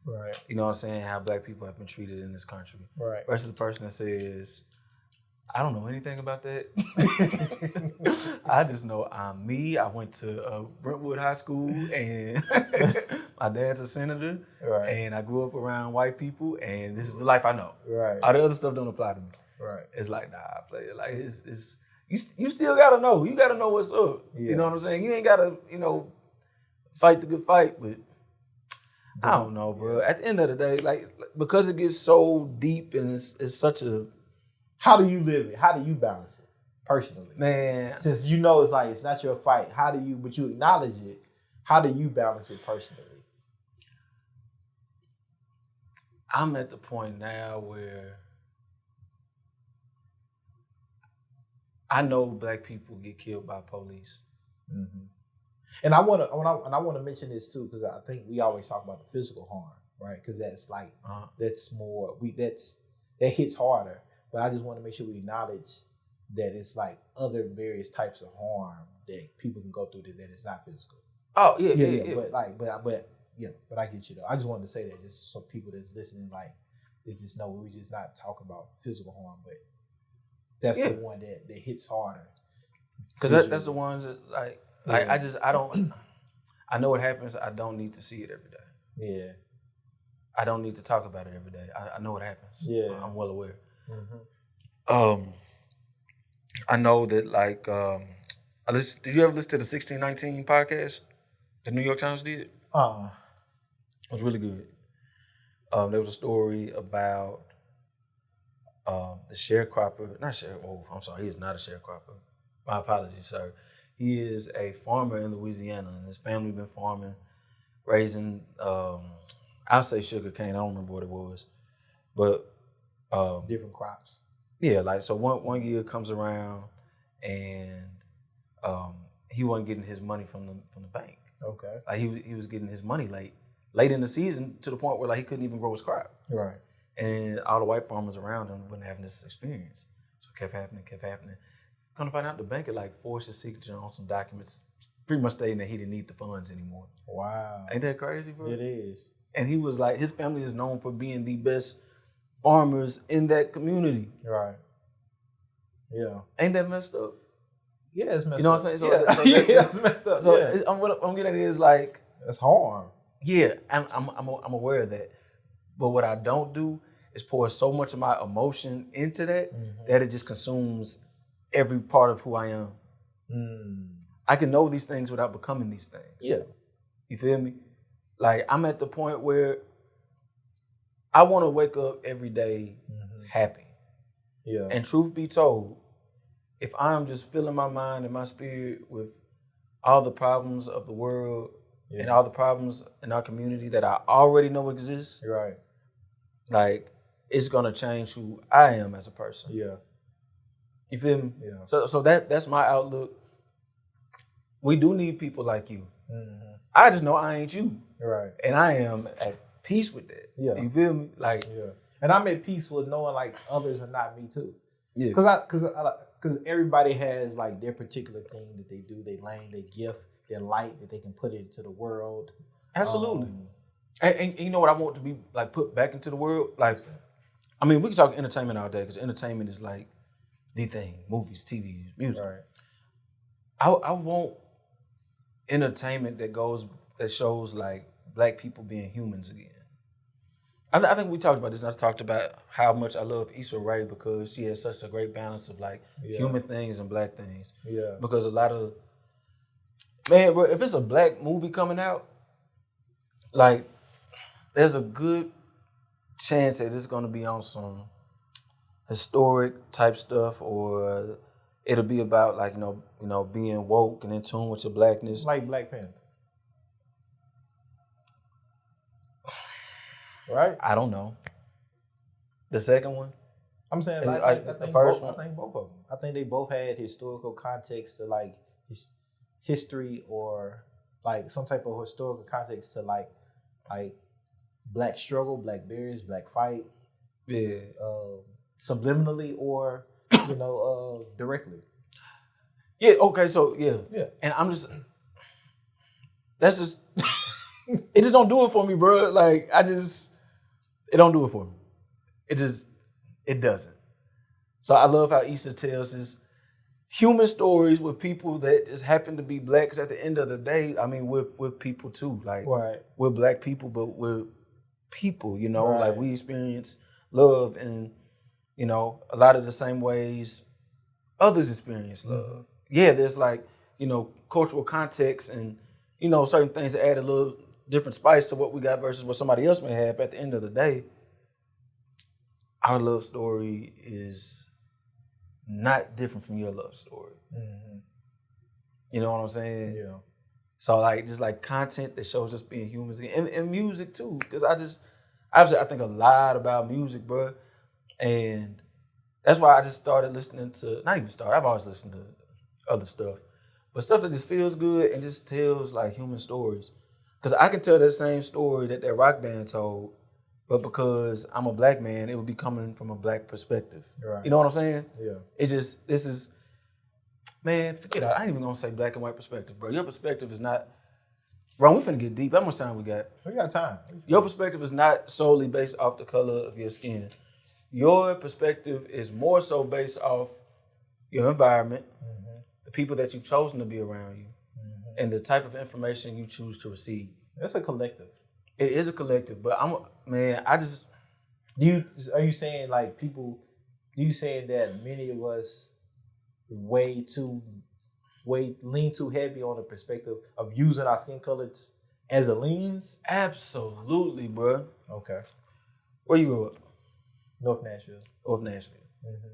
Right. you know what I'm saying, how black people have been treated in this country. Right. Versus the person that says, I don't know anything about that. I just know I'm me. I went to Brentwood High School and my dad's a senator. Right. And I grew up around white people and this is the life I know. Right. All the other stuff don't apply to me. Right. It's like, nah, I play it. Like, it's you still gotta know. You gotta know what's up. Yeah. You know what I'm saying? You ain't gotta, you know, fight the good fight, but I don't know, bro. At the end of the day, like, because it gets so deep and it's such a... How do you live it? How do you balance it personally? Man. Since you know it's like, it's not your fight, but you acknowledge it, how do you balance it personally? I'm at the point now where I know black people get killed by police. Mm-hmm. And I want to mention this too, because I think we always talk about the physical harm, right? Because that's like that's more that hits harder. But I just want to make sure we acknowledge that it's like other various types of harm that people can go through that it's not physical. Oh yeah. But I get you though. I just wanted to say that just so people that's listening, like, they just know we're just not talking about physical harm, but that's the one that hits harder. Because that's the ones that I know what happens. I don't need to see it every day. Yeah. I don't need to talk about it every day. I know what happens. Yeah. I'm well aware. Mm-hmm. I know that like, did you ever listen to the 1619 podcast the New York Times did? It was really good. There was a story about the sharecropper, I'm sorry, he is not a sharecropper. My apologies, sir. He is a farmer in Louisiana, and his family been farming, raising, I'll say sugar cane. I don't remember what it was, but different crops. yeah, like so one year comes around, and he wasn't getting his money from the bank. Okay. Like he was getting his money late in the season to the point where like he couldn't even grow his crop. Right. And all the white farmers around him wasn't having this experience. So it kept happening. Come to find out, the bank had like forced his signature on some documents, pretty much stating that he didn't need the funds anymore. Wow. Ain't that crazy, bro? It is. And he was like, his family is known for being the best farmers in that community. Right. Yeah. Ain't that messed up? Yeah, it's messed up. You know what I'm saying? So yeah, yeah, it's messed up. So yeah. what I'm getting at is like, that's harm. yeah, I'm aware of that. But what I don't do is pour so much of my emotion into that that it just consumes every part of who I am. I can know these things without becoming these things. Yeah. You feel me? Like, I'm at the point where I want to wake up every day happy. Yeah. And truth be told, if I'm just filling my mind and my spirit with all the problems of the world and all the problems in our community that I already know exist, right. like, it's gonna change who I am as a person. Yeah. You feel me? Yeah. So that's my outlook. We do need people like you. I just know I ain't you. Right. And I am at peace with that. Yeah. You feel me? Like, yeah. And I'm at peace with knowing like others are not me too. Yeah. Because everybody has like their particular thing that they do, their lane, their gift, their light that they can put into the world. Absolutely. And you know what I want to be like put back into the world? Like, I mean, we can talk entertainment all day because entertainment is like the thing. Movies, TV, music. Right. I want entertainment that shows like black people being humans again. I think we talked about this. And I talked about how much I love Issa Rae because she has such a great balance of like human things and black things. Yeah. Because a lot of bro, if it's a black movie coming out, like there's a good chance that it's gonna be on some historic type stuff, or it'll be about like you know being woke and in tune with your blackness. Like Black Panther. Right? I don't know. The second one? I'm saying And I the think first both, one? I think both of them. I think they both had historical context to like history or like some type of historical context to like black struggle, black barriers, black fight. Yeah. Subliminally or directly. Yeah, okay, so yeah. Yeah. And that's just it just don't do it for me, bro. Like it don't do it for me. It doesn't. So I love how Issa tells his human stories with people that just happen to be black. Because at the end of the day, I mean, we're people too. Like, right. We're black people, but we're people, you know? Right. Like, we experience love in, a lot of the same ways others experience love. Yeah, there's like, cultural context and, certain things that add a little different spice to what we got versus what somebody else may have. At the end of the day, our love story is not different from your love story. Mm-hmm. You know what I'm saying? Yeah. So like, just like content that shows us being humans again. And music too, because I think a lot about music, bro. And that's why I just started listening to, I've always listened to other stuff, but stuff that just feels good and just tells like human stories. Because I can tell that same story that rock band told, but because I'm a black man, it would be coming from a black perspective. Right. You know what I'm saying? Yeah. It's just, man, forget it. I ain't even gonna say black and white perspective, bro. Your perspective is not, bro, we finna get deep. How much time we got? We got time. Your perspective is not solely based off the color of your skin. Your perspective is more so based off your environment, the people that you've chosen to be around you, and the type of information you choose to receive. It's a collective. It is a collective, but Are you saying like people? Do you saying that many of us lean too heavy on the perspective of using our skin color as a lens? Absolutely, bro. Okay. Where you grew up? North Nashville. Of Nashville. Mm-hmm.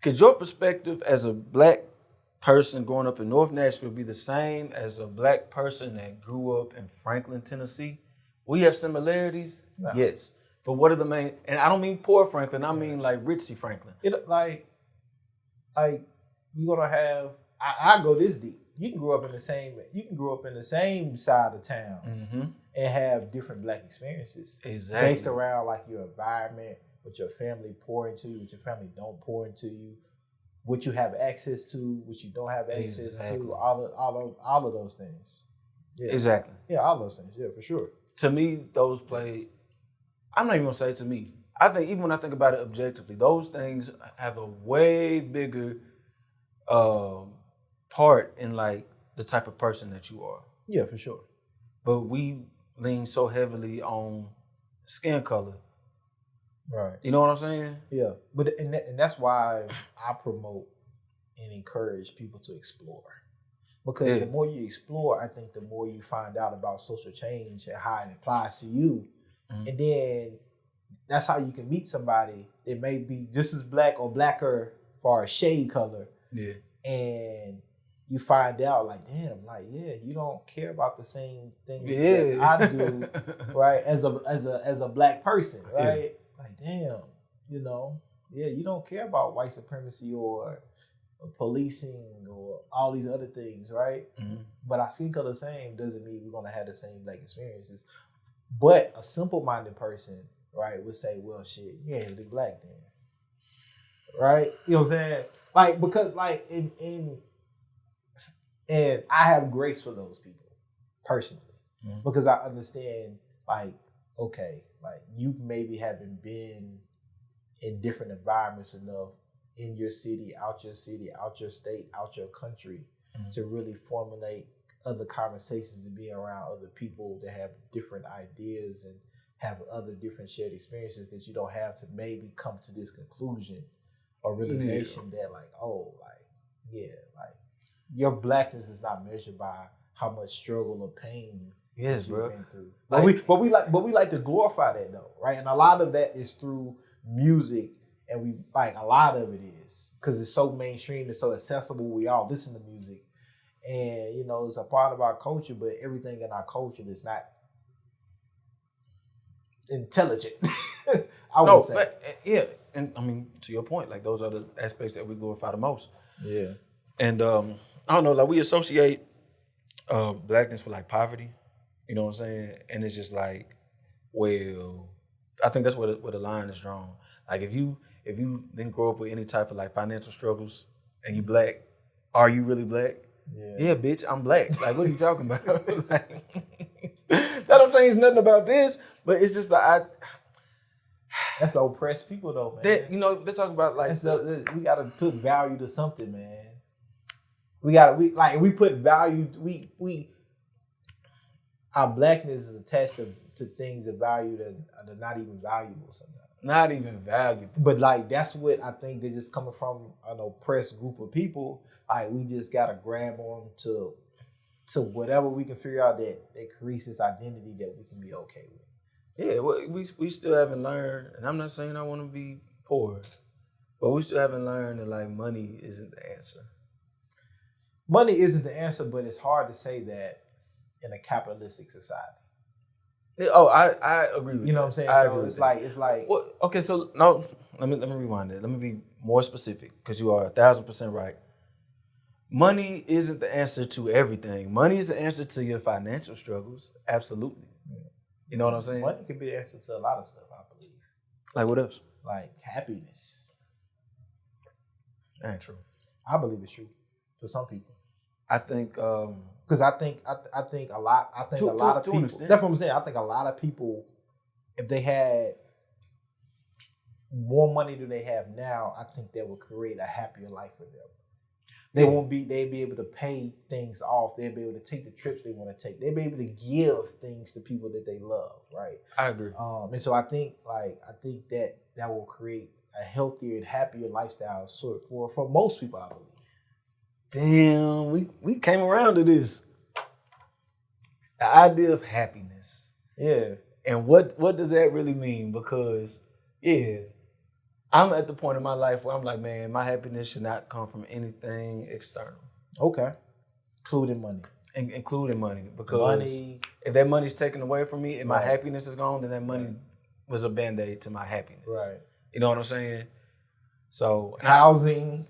Could your perspective as a black person growing up in North Nashville be the same as a black person that grew up in Franklin, Tennessee? We have similarities, No. yes. But what are the main? And I don't mean poor Franklin. I mean like Ritzy Franklin. It like you're gonna have. I go this deep. You can grow up in the same side of town and have different black experiences based around like your environment, what your family pour into you, what your family don't pour into you, what you have access to, what you don't have access to, all of those things. Yeah. Exactly. Yeah, all those things. Yeah, for sure. To me, those play. I'm not even gonna say to me. I think even when I think about it objectively, those things have a way bigger part in like the type of person that you are. Yeah, for sure. But we lean so heavily on skin color. Right. You know what I'm saying? Yeah, but and that's why I promote and encourage people to explore, because the more you explore, I think the more you find out about social change and how it applies to you, and then that's how you can meet somebody that may be just as black or blacker for a shade color. Yeah, and you find out like, damn, like you don't care about the same things that I do, right? As a black person, right? Yeah. Like, damn, you don't care about white supremacy or policing or all these other things, right? Mm-hmm. But our skin color the same doesn't mean we're gonna have the same black experiences. But a simple-minded person, right, would say, well, shit, you ain't really black then. Right? You know what I'm saying? Like, because like and I have grace for those people personally, because I understand, like, okay, like you maybe haven't been in different environments enough in your city, out your state, out your country, to really formulate other conversations and be around other people that have different ideas and have other different shared experiences that you don't have to maybe come to this conclusion or realization that like, oh, like, like your blackness is not measured by how much struggle or pain you've been through. But we like to glorify that though, right? And a lot of that is through music, and we like a lot of it is because it's so mainstream, it's so accessible. We all listen to music, and it's a part of our culture. But everything in our culture is not intelligent. I would say, but, and I mean, to your point, like those are the aspects that we glorify the most. Yeah, and I don't know, like we associate blackness with like poverty. You know what I'm saying? And it's just like, well, I think that's where the line is drawn. Like if you didn't grow up with any type of like financial struggles and you black, are you really black? Yeah, bitch, I'm black. Like, what are you talking about? Like, that don't change nothing about this. But it's just like that's the oppressed people though, man. They talk about like we gotta put value to something, man. We put value. We our blackness is attached to things of value that are not even valuable sometimes. Not even valuable. But like that's what I think they're just coming from an oppressed group of people. Like we just gotta grab on to whatever we can figure out that creates this identity that we can be okay with. Yeah, well, we still haven't learned, and I'm not saying I want to be poor, but we still haven't learned that like money isn't the answer. Money isn't the answer, but it's hard to say that in a capitalistic society. Oh, I agree with you. Know what I'm saying? So it's like. Well, okay, so no, let me rewind it. Let me be more specific because you are 1,000% right. Money isn't the answer to everything. Money is the answer to your financial struggles. Absolutely. You know what I'm saying? Money can be the answer to a lot of stuff, I believe. Like what else? Like happiness. That ain't true. I believe it's true for some people. I think because I think a lot of people. That's what I'm saying. I think a lot of people, if they had more money than they have now, I think that would create a happier life for them. They'd be able to pay things off. They'd be able to take the trips they want to take. They'd be able to give things to people that they love, right? I agree. And so I think that will create a healthier and happier lifestyle for most people, I believe. Damn, we came around to this. The idea of happiness. Yeah. And what does that really mean? Because, Yeah. I'm at the point in my life where I'm like, man, my happiness should not come from anything external. Okay. Including money. Including money. Because Money. if that money's taken away from me and my Right. happiness is gone, then that money was a Band-Aid to my happiness. Right. You know what I'm saying? So Housing.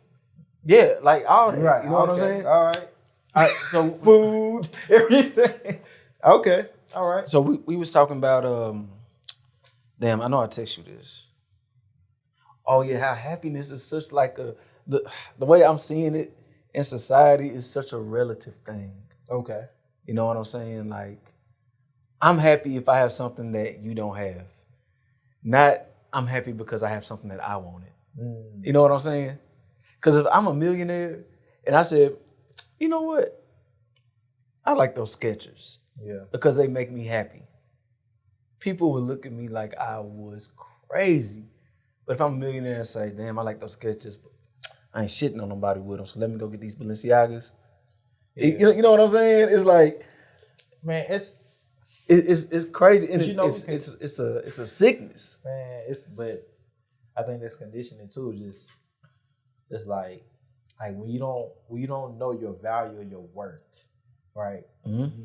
yeah, like all that. Right. You know what I'm Okay. saying? All right. So Food. Everything. Okay. All right. So we was talking about damn, I know I text you this. Oh yeah, how happiness is such like the way I'm seeing it in society is such a relative thing. Okay. You know what I'm saying? Like, I'm happy if I have something that you don't have. Not I'm happy because I have something that I wanted. You know what I'm saying? Because if I'm a millionaire and I said, you know what? I like those Skechers. Yeah. Because they make me happy. People would look at me like I was crazy. But if I'm a millionaire and say, damn, I like those Skechers, but I ain't shitting on nobody with them, so let me go get these Balenciagas. Yeah. You know what I'm saying? It's like, Man, it's crazy. And But you know, it's a sickness. but I think that's conditioning too. Just like when you don't know your value or your worth, right? Mm-hmm.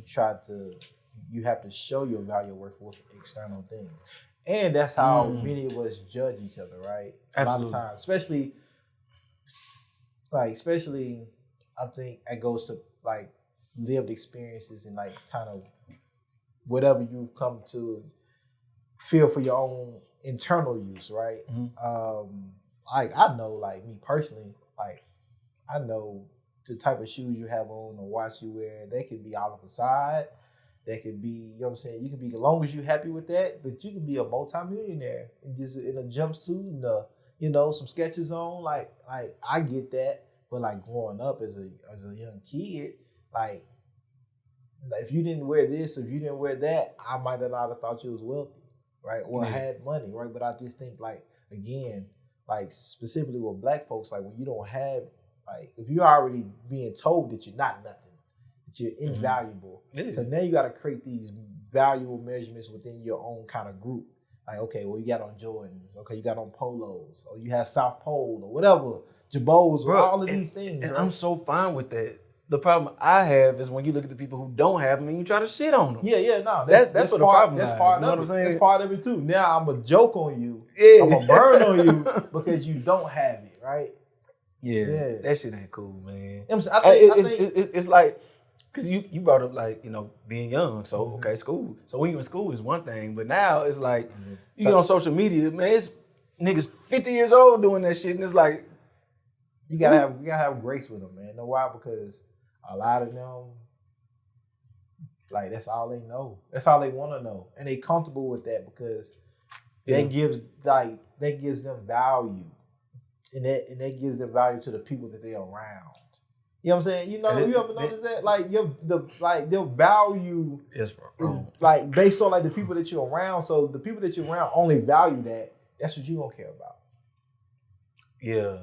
You have to show your value or worth with external things, and that's how many of us judge each other, right? Absolutely. A lot of times, especially, I think it goes to like lived experiences and like kind of whatever you come to feel for your own internal use, right? Mm-hmm. I know, like me personally, like I know the type of shoes you have on or watch you wear, they could be all of a side. That could be, you know what I'm saying? You can be, as long as you're happy with that, but you can be a multimillionaire and just in a jumpsuit and some Skechers on. Like I get that, but like growing up as a young kid, like if you didn't wear this, if you didn't wear that, I might not have thought you was wealthy, right? Or had money, right? But I just think like again, like specifically with black folks, like when you don't have, like if you're already being told that you're not nothing, that you're invaluable. Yeah. So now you got to create these valuable measurements within your own kind of group. Like, okay, well, you got on Jordans. Okay, you got on polos. Or you have South Pole or whatever. Jabos, or all of these things. And right? I'm so fine with that. The problem I have is when you look at the people who don't have them and you try to shit on them. Yeah, no. That's what the problem That's lies, part you know of what I'm it. saying? That's part of it too. Now I'm a joke on you. Yeah. I'm a burn on you because you don't have it, right? Yeah. Yeah. That shit ain't cool, man. I think It's like, because you brought up like, being young. So, okay, school. So when you're in school is one thing. But now it's like, you get on social media, man, it's niggas 50 years old doing that shit. And it's like, you gotta have grace with them, man. Know why? Because a lot of them, like that's all they know. That's all they want to know, and they comfortable with that because that gives them value, and that gives them value to the people that they're around. You know what I'm saying? You ever notice that? Like their value is like based on like the people that you're around. So the people that you're around only value that. That's what you gonna care about. Yeah.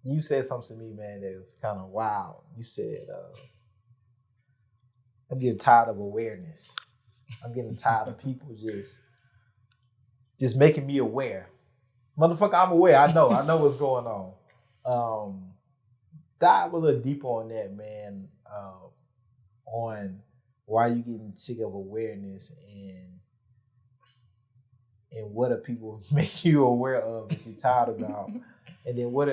You said something to me, man, that was kind of wild. You said, I'm getting tired of awareness. I'm getting tired of people just making me aware. Motherfucker, I'm aware. I know what's going on. Dive a little deeper on that, man, on why you getting sick of awareness and what are people make you aware of that you're tired about. And then what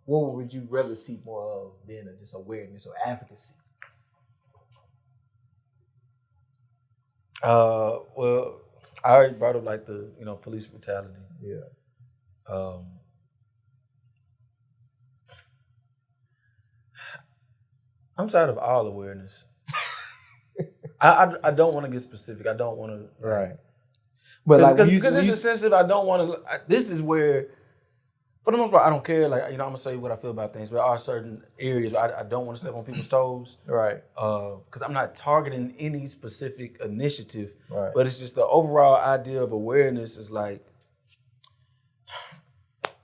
would you rather see more of than just awareness or advocacy? Well, I already brought up like the police brutality. Yeah. I'm tired of all awareness. I don't want to get specific. I don't want to. Right. But like because this is sensitive. I don't want to. This is where, for the most part, I don't care. Like I'm gonna say what I feel about things. But there are certain areas where I don't want to step on people's toes. Right. Because I'm not targeting any specific initiative. Right. But it's just the overall idea of awareness is like,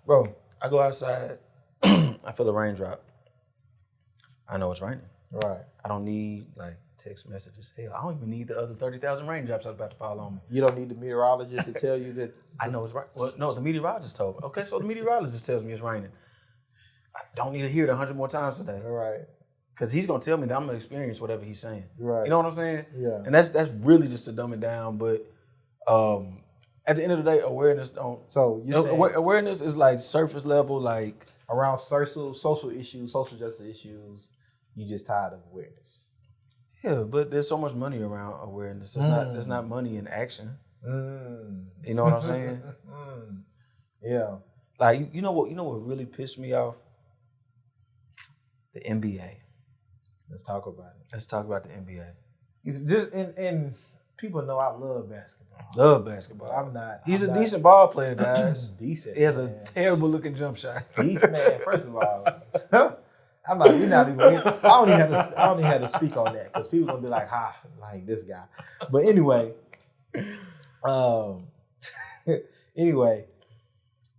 bro, I go outside, I feel a raindrop. I know it's raining. Right. I don't need like text messages. Hell, I don't even need the other 30,000 raindrops that's about to fall on me. You don't need the meteorologist to tell you that. I know it's right. Well, no, the meteorologist told me. Okay, so the meteorologist tells me it's raining. I don't need to hear it 100 more times today. Right. Because he's going to tell me that I'm going to experience whatever he's saying. Right. You know what I'm saying? Yeah. And that's really just to dumb it down. But at the end of the day, awareness don't. So you saying awareness is like surface level, like around social issues, social justice issues, you just tired of awareness. yeah. But there's so much money around awareness. There's not money in action. You know what I'm saying? Yeah. Like you know what really pissed me off? The NBA. Let's talk about it. Let's talk about the NBA. Just and people know I love basketball. Love basketball. I'm not. He's I'm a not decent ball player, guys. decent. He has man. a terrible looking jump shot. Decent man. First of all, I'm like, we not even. I don't even have to speak on that because people gonna be like, "Ha, like this guy." But anyway, anyway,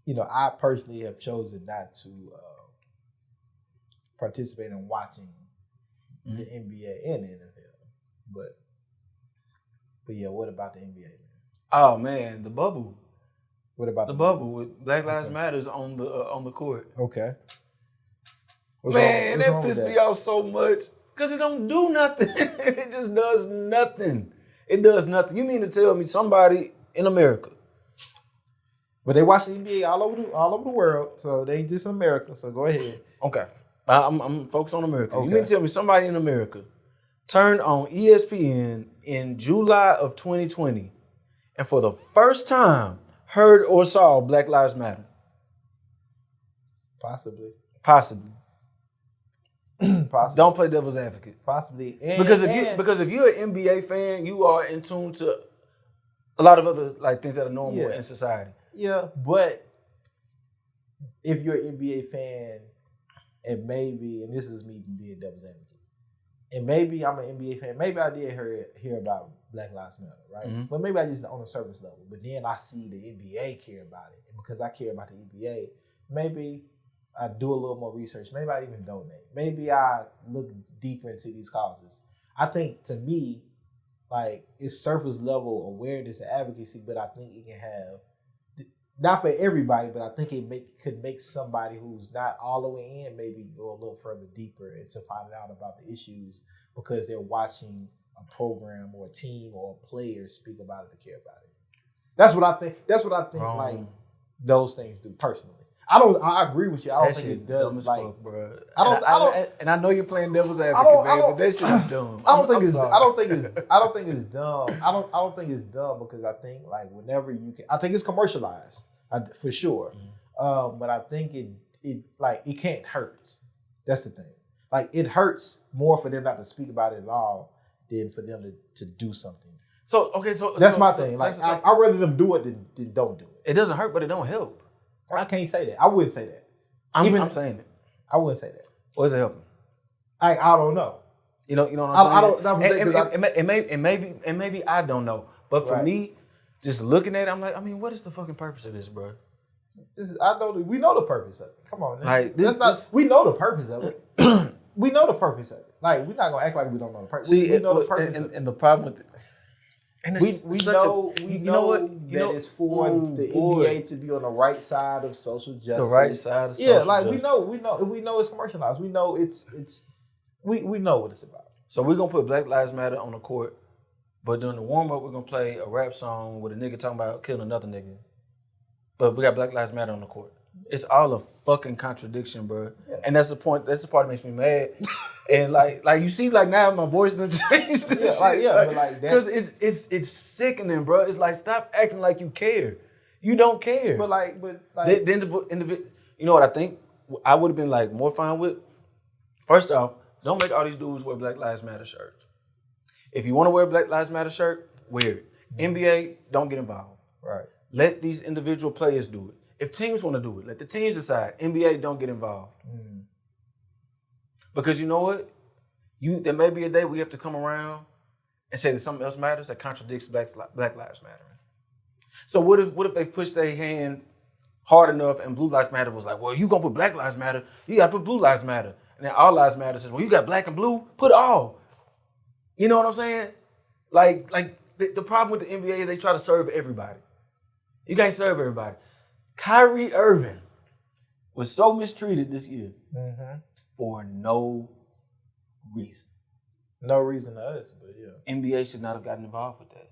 you know, I personally have chosen not to participate in watching the NBA and the NFL. But yeah, what about the NBA, man? Oh man, the bubble. What about The bubble with Black Lives Matters on the court. Okay. Man, that pissed me off so much because it don't do nothing. It just does nothing. It does nothing. You mean to tell me somebody in America? But they watch the NBA all over the world, so they ain't just in America. So go ahead. Okay, I'm focused on America. Okay. You mean to tell me somebody in America turned on ESPN in July of 2020 and for the first time heard or saw Black Lives Matter? Possibly. Possibly. Possibly. Don't play devil's advocate. Possibly. Because if you're an NBA fan, you are in tune to a lot of other like things that are normal in society. Yeah, but if you're an NBA fan, and maybe, and this is me being devil's advocate, and maybe I'm an NBA fan, maybe I did hear about Black Lives Matter, right? Mm-hmm. But maybe I just on a surface level. But then I see the NBA care about it, and because I care about the NBA, maybe I do a little more research. Maybe I even donate. Maybe I look deeper into these causes. I think to me, like it's surface level awareness and advocacy, but I think it can have not for everybody, but I think it could make somebody who's not all the way in maybe go a little further deeper into finding out about the issues because they're watching a program or a team or a player speak about it or care about it. That's what I think. That's what I think. Like those things do personally. I agree with you. I don't think it does. Like, fuck, bro. I I know you're playing devil's advocate, man, but that shit is dumb. I don't think it's dumb. I don't think it's dumb because I think like whenever you can, I think it's commercialized for sure. Mm-hmm. But I think it can't hurt. That's the thing. Like it hurts more for them not to speak about it at all than for them to do something. So that's my thing. Like I'd rather them do it than don't do it. It doesn't hurt, but it don't help. I can't say that. I wouldn't say that. I'm saying it. I wouldn't say that. What is it helping? I don't know. You know what I'm saying? I don't. And maybe I don't know. But for me, just looking at it, I'm like, I mean, what is the fucking purpose of this, bro? We know the purpose of it. Come on, like we know the purpose of it. We know the purpose of it. Like we're not gonna act like we don't know the purpose. We know the purpose. And the problem with it. We know that it's for the NBA to be on the right side of social justice. The right side of social justice. we know it's commercialized. We know we know what it's about. So we're gonna put Black Lives Matter on the court, but during the warm up we're gonna play a rap song with a nigga talking about killing another nigga. But we got Black Lives Matter on the court. It's all a fucking contradiction, bro. Yeah. And that's the point. That's the part that makes me mad. And like you see, like now my voice done changed. Because it's sickening, bro. It's like stop acting like you care. You don't care. But you know what I think? I would have been like more fine with. First off, don't make all these dudes wear Black Lives Matter shirts. If you want to wear a Black Lives Matter shirt, wear it. NBA, don't get involved. Right. Let these individual players do it. If teams want to do it, let the teams decide. NBA, don't get involved. Mm. Because you know what? There may be a day we have to come around and say that something else matters that contradicts Black Lives Matter. So what if they push their hand hard enough and Blue Lives Matter was like, well, you gonna put Black Lives Matter, you gotta put Blue Lives Matter. And then All Lives Matter says, well, you got black and blue, put all. You know what I'm saying? Like the problem with the NBA is they try to serve everybody. You can't serve everybody. Kyrie Irving was so mistreated this year for no reason. No reason to us, but yeah. NBA should not have gotten involved with that.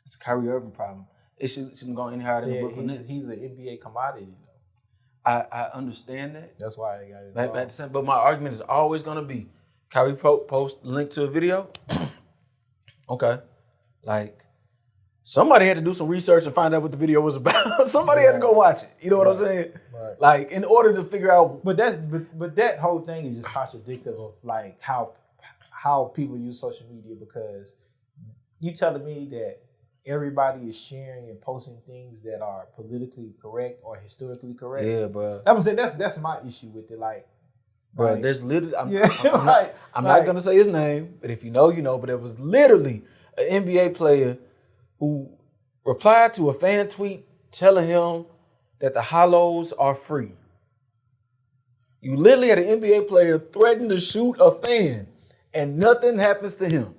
It's a Kyrie Irving problem. It shouldn't go any higher than the Brooklyn Nets. He's an NBA commodity, though. I understand that. That's why they got involved. But my argument is always going to be, Kyrie post link to a video. Okay. Like, somebody had to do some research and find out what the video was about. Somebody had to go watch it. You know what I'm saying? Right. Like, in order to figure out. But that whole thing is just contradictory of like how people use social media, because you telling me that everybody is sharing and posting things that are politically correct or historically correct. Yeah, bro. I'm saying that's my issue with it. Like, bro, there's literally. I'm not gonna say his name, but if you know, you know. But it was literally an NBA player who replied to a fan tweet telling him that the hollows are free. You literally had an NBA player threaten to shoot a fan, and nothing happens to him.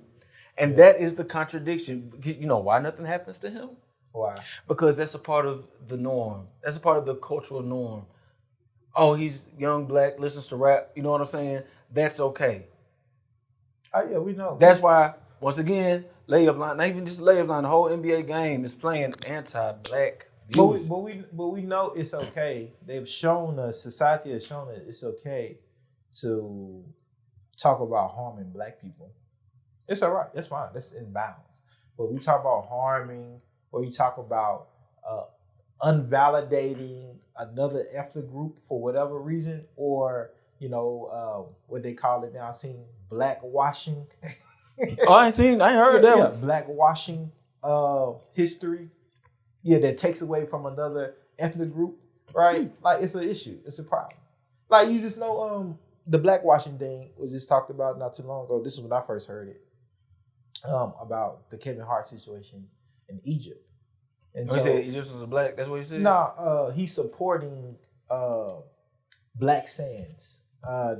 And that is the contradiction. You know why nothing happens to him? Why? Because that's a part of the norm. That's a part of the cultural norm. Oh, he's young, black, listens to rap. You know what I'm saying? That's okay. Oh, yeah, we know. That's why, once again, layup line, not even just layup line, the whole NBA game is playing anti-black music. But we know it's okay. They've shown us, society has shown us it's okay to talk about harming black people. It's all right. That's fine. That's in bounds. But we talk about harming, or you talk about unvalidating another ethnic group for whatever reason, or what they call it now. I've seen black washing. I ain't heard that one. Black washing history. Yeah, that takes away from another ethnic group, right? Like, it's an issue. It's a problem. Like, you just know the black washing thing was just talked about not too long ago. This is when I first heard it. About the Kevin Hart situation in Egypt. And he said Egyptians are black? That's what he said? No, he's supporting Black Sands.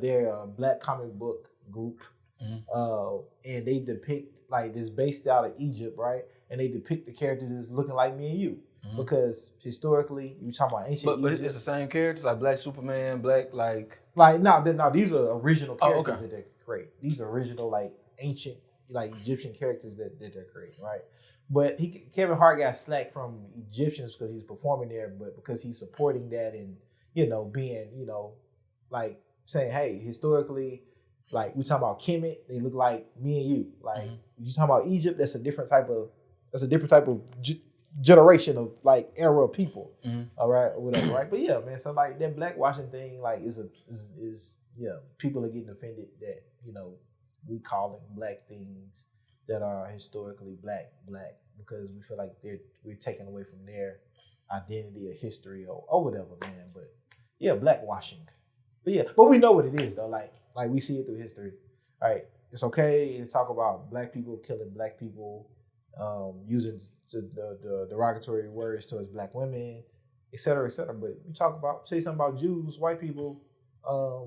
They're a black comic book group. And they depict, like, this based out of Egypt, right? And they depict the characters as looking like me and you. Because historically, you talking about ancient Egypt. But it's the same characters, like Black Superman, Black, like... Like, no, these are original characters okay. that they create. These are original, like, ancient, like, Egyptian characters that they're creating, right? But Kevin Hart got slack from Egyptians because he's performing there, but because he's supporting that and, being, like, saying, hey, historically, like, we talking about Kemet, they look like me and you. Like, you talking about Egypt, that's a different type of generation of, like, era of people, all right, or whatever, right? But yeah, man, so, like, that blackwashing thing, like, is people are getting offended that, we calling black things that are historically black, because we feel like we're taking away from their identity or history or whatever, man. But yeah, blackwashing. But we know what it is though. Like we see it through history, right? It's okay to talk about black people killing black people, using the derogatory words towards black women, et cetera, et cetera. But you say something about Jews, white people,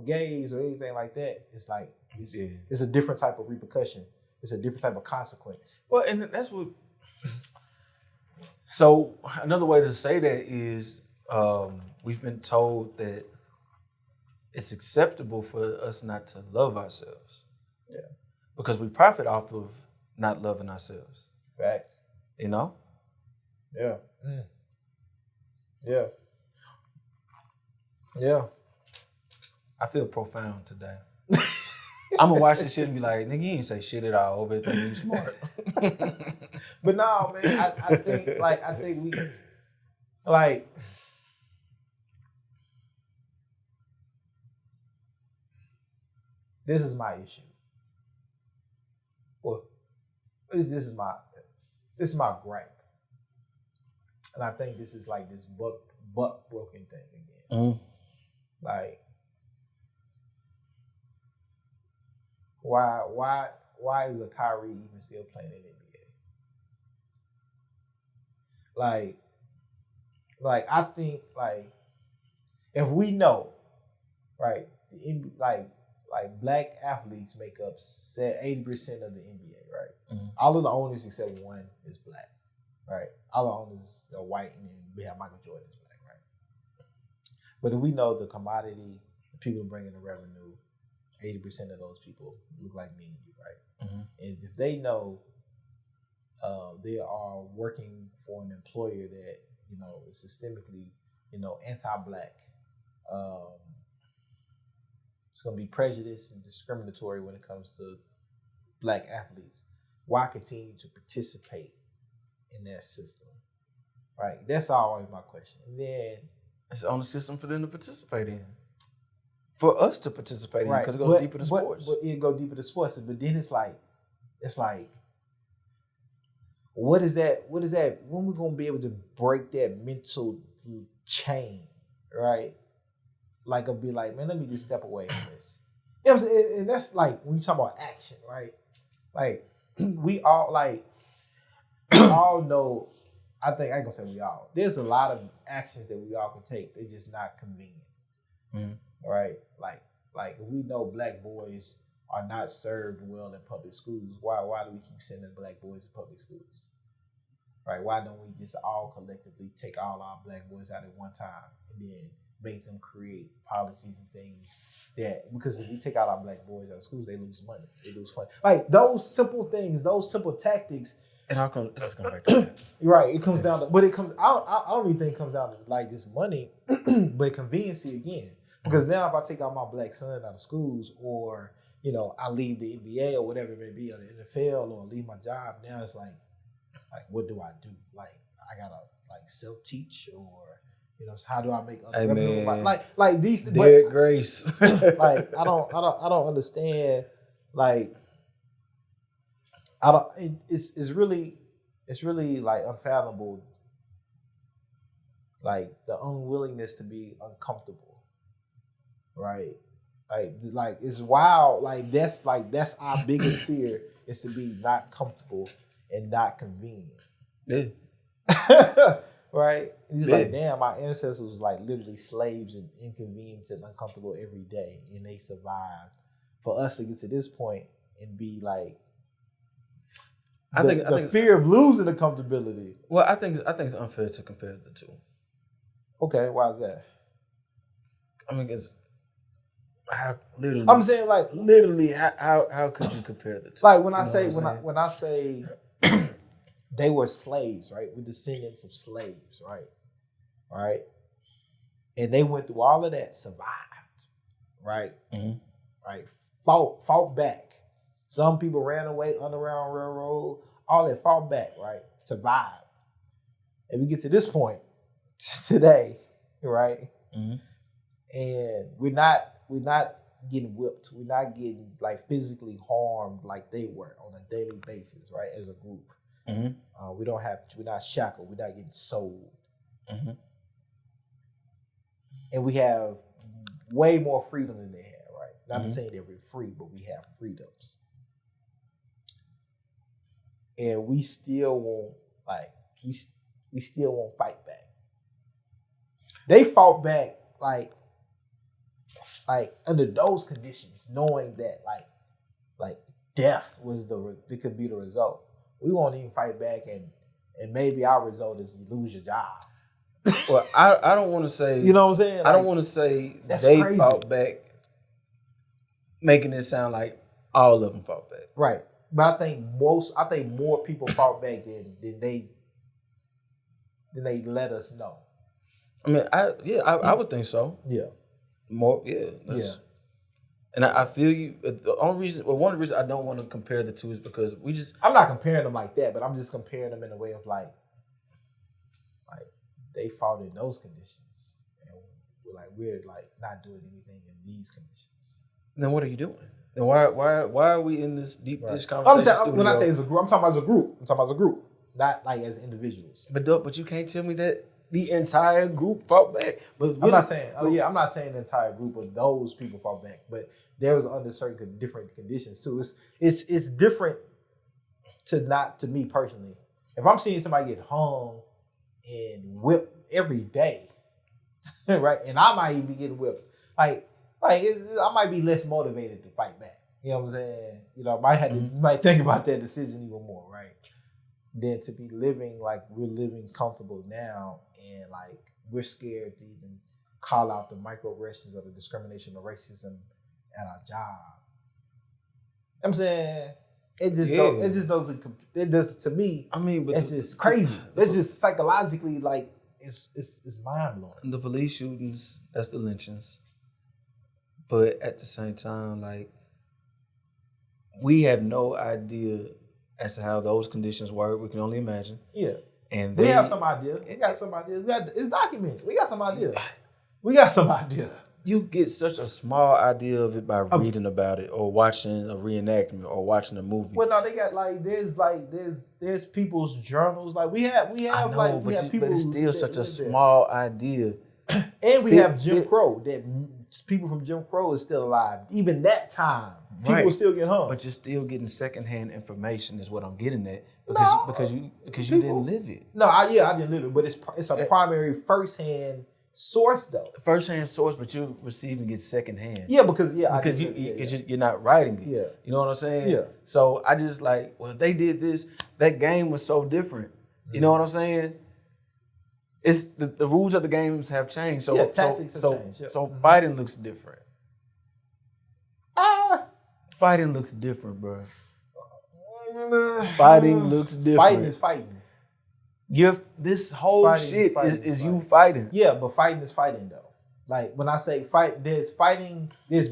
gays, or anything like that. It's like it's a different type of repercussion. It's a different type of consequence. Well, and that's what. So another way to say that is we've been told that it's acceptable for us not to love ourselves. Yeah. Because we profit off of not loving ourselves. Facts. Yeah. Yeah. Yeah. I feel profound today. I'm gonna watch this shit and be like, nigga, you ain't say shit at all over it. You smart. But no, man, I think we like. This is my issue. Well, this is my gripe, and I think this is like this buck broken thing again. Like, why is a Kyrie even still playing in the NBA? Like I think, like, if we know, right, like black athletes make up 80% of the NBA, right? All of the owners except one is black, right? All the owners are white, and then we have Michael Jordan is black, right? But if we know the commodity, the people bringing the revenue, 80% of those people look like me and you, right? And if they know they are working for an employer that, you know, is systemically, you know, anti-black, it's going to be prejudiced and discriminatory when it comes to black athletes. Why continue to participate in that system? Right? That's always my question. And then it's the only system for them to participate in. For us to participate in, right, because it goes deeper than sports. But it go deeper than sports. But then it's like, what is that? When we gonna be able to break that mental chain, right? Like, it'll be like, man, let me just step away from this. You know what I'm saying? And that's like when you talk about action, right? Like we all know. I think I ain't gonna say we all. There's a lot of actions that we all can take. They're just not convenient, right? Like if we know black boys are not served well in public schools, why do we keep sending black boys to public schools? Right? Why don't we just all collectively take all our black boys out at one time and then make them create policies and things that, because if we take out our black boys out of schools, they lose money, they lose fun. Like those simple things, those simple tactics. And how come let's go back to that? Right, it comes down to, but it comes. I don't even think it comes down to like just money, but conveniency again. Because now if I take out my black son out of schools, or you know, I leave the NBA or whatever it may be, or the NFL, or leave my job, now it's like what do I do? Like I gotta like self teach, or you know, how do I make other revenue? Like these Derek Grace. like I don't understand. Like I don't. It's really like unfathomable. Like the unwillingness to be uncomfortable, right? Like it's wild. Like that's our biggest fear, is to be not comfortable and not convenient. Yeah. Right? It's like, damn, my ancestors was like literally slaves and inconvenienced and uncomfortable every day, and they survived. For us to get to this point and be like, I think fear of losing the comfortability. Well, I think it's unfair to compare the two. Okay, why is that? I mean, it's literally. I'm saying like literally, how could you compare the two? Like when I say they were slaves, right? We're descendants of slaves, right? Right, and they went through all of that, survived, right? Right, fought back. Some people ran away, Underground Railroad, all that, fought back, right? Survived. And we get to this point today, right? And we're not getting whipped. We're not getting like physically harmed like they were on a daily basis, right? As a group. We're not shackled. We're not getting sold. And we have way more freedom than they have, right? Not to say that we're free, but we have freedoms. And we still won't we still won't fight back. They fought back like under those conditions, knowing that like death was it could be the result. We won't even fight back, and maybe our result is you lose your job. Well, I don't want to say, you know what I'm saying? I don't want to say they crazy. Fought back, making it sound like all of them fought back. Right. But I think more people fought back than they let us know. I mean, I would think so. Yeah. More, yeah. And I feel you. One of the reasons I don't want to compare the two is because I'm not comparing them like that, but I'm just comparing them in a way of like they fought in those conditions, and we're not doing anything in these conditions. Then what are you doing? Then why are we in this deep dish conversation? When I say as a group, I'm talking about as a group, not like as individuals. But you can't tell me that the entire group fought back. But I'm not saying. I'm not saying the entire group of those people fought back, but there was under certain different conditions too. It's different to me personally. If I'm seeing somebody get hung and whipped every day, right, and I might even be getting whipped, like like I might be less motivated to fight back. You know what I'm saying? You know, I might have to might think about that decision even more, right? Than to be living like we're living comfortable now, and like we're scared to even call out the microaggressions or the discrimination or racism at our job. I'm saying it just to me. I mean, but it's just crazy. It's just psychologically like it's mind blowing. The police shootings, that's the lynchings. But at the same time, like we have no idea as to how those conditions work. We can only imagine. Yeah. And we have some idea. We got some idea. It's documented. We got some idea. We got some idea. You get such a small idea of it by reading about it or watching a reenactment or watching a movie. Well, no, they got there's people's journals. Like we have I know, like but people. but it's still such a small idea. And we have Jim Crow. That people from Jim Crow is still alive. Even that time, people still get hung. But you're still getting secondhand information. Is what I'm getting at because you didn't live it. No, I didn't live it, but it's a primary firsthand source though. First-hand source, but you're receiving it secondhand. Yeah, because you're not writing it. Yeah, you know what I'm saying. Yeah. So I just like, well, they did this. That game was so different. You know what I'm saying? It's the rules of the games have changed. So tactics have changed. Yeah. So fighting looks different. Fighting looks different, bro. Fighting looks different. Fighting is fighting. This whole fighting, shit fighting is you fighting. Yeah, but fighting is fighting though. Like when I say fight, there's fighting. There's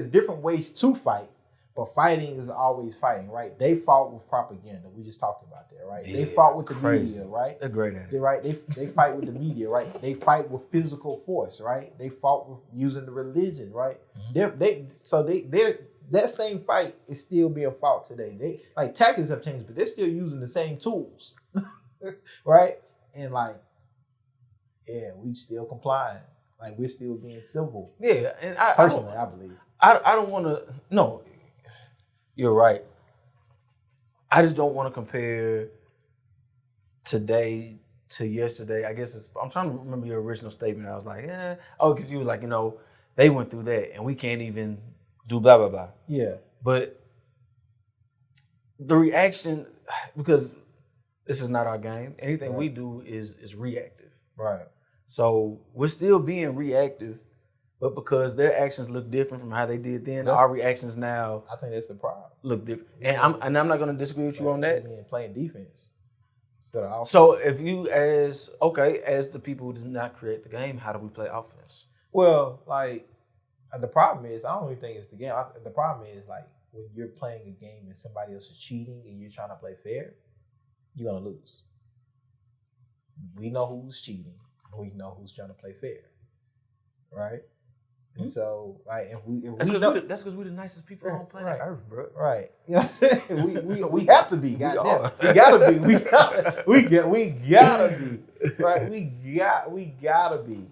different ways to fight, but fighting is always fighting, right? They fought with propaganda. We just talked about that, right? Yeah, they fought with the crazy. media, right? They're great at it. Right? They fight with the media, right? They fight with physical force, right? They fought with using the religion, right? They're that same fight is still being fought today. They like tactics have changed, but they're still using the same tools. Right? And like, yeah, we still complying. Like we're still being civil. Yeah, and I believe. I don't want to. No, you're right. I just don't want to compare today to yesterday. I guess I'm trying to remember your original statement. I was like, because you were like, they went through that, and we can't even do blah blah blah. Yeah, but the reaction, because this is not our game. Anything we do is reactive. Right. So we're still being reactive, but because their actions look different from how they did then, our reactions now I think that's the problem. Look different. And I'm not gonna disagree with you on that. Playing defense instead of offense. So if you as the people who did not create the game, how do we play offense? Well, like the problem is, I don't even think it's the game. The problem is like when you're playing a game and somebody else is cheating and you're trying to play fair, you're gonna lose. We know who's cheating. We know who's trying to play fair, right? And so, like, that's because we're the nicest people on planet Earth, bro. Right? You know what I'm saying? We have to be. Goddamn, we gotta be. We gotta be. Right? We gotta be.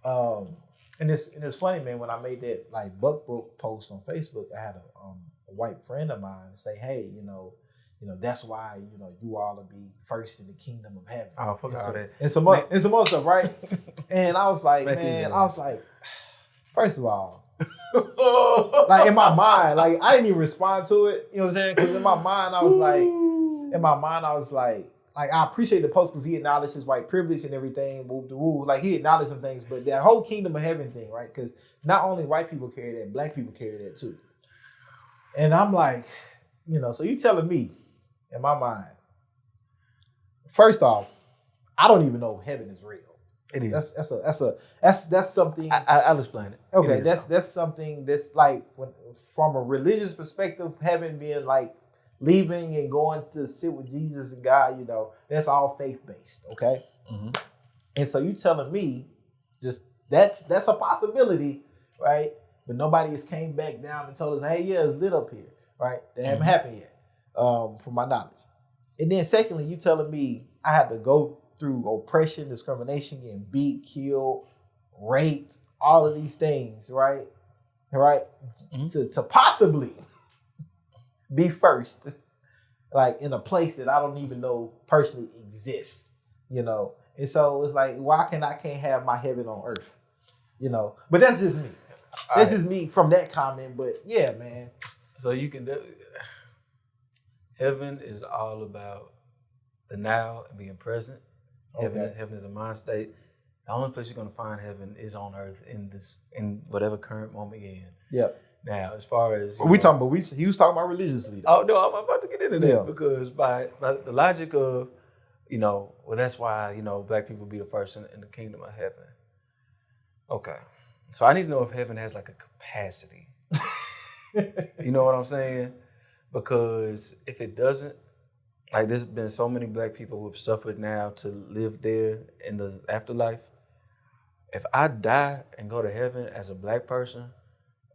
And it's funny, man. When I made that like Buck Broke post on Facebook, I had a white friend of mine say, "Hey, that's why, you all will be first in the kingdom of heaven." Oh, fuck all that. And some other stuff, right? And I was like, first of all, like in my mind, like I didn't even respond to it. You know what I'm saying? Because in my mind, I was like, I appreciate the post because he acknowledged his white privilege and everything. Woo. Like he acknowledged some things, but that whole kingdom of heaven thing, right? Because not only white people carry that, black people carry that too. And I'm like, so you telling me, in my mind, first off, I don't even know if heaven is real. It is. That's something. I'll explain it. Okay, that's something that's like from a religious perspective, heaven being like leaving and going to sit with Jesus and God. That's all faith based. Okay, and so you telling me just that's a possibility, right? But nobody has came back down and told us, hey, yeah, it's lit up here, right? That haven't happened yet. From my knowledge. And then secondly, you telling me I had to go through oppression, discrimination, getting beat, killed, raped, all of these things, right? Right? To possibly be first, like in a place that I don't even know personally exists, And so it's like, why can't have my heaven on earth? But that's just me. That's just me from that comment, but yeah, man. So you can. Heaven is all about the now and being present. Okay. Heaven is a mind state. The only place you're gonna find heaven is on earth in whatever current moment you're in. Yep. Now, as far as He was talking about religiously. Oh no, I'm about to get into that Yeah. because by the logic of, well, that's why black people be the first in the kingdom of heaven. Okay, so I need to know if heaven has like a capacity. You know what I'm saying? Because if it doesn't, like there's been so many black people who have suffered now to live there in the afterlife. If I die and go to heaven as a black person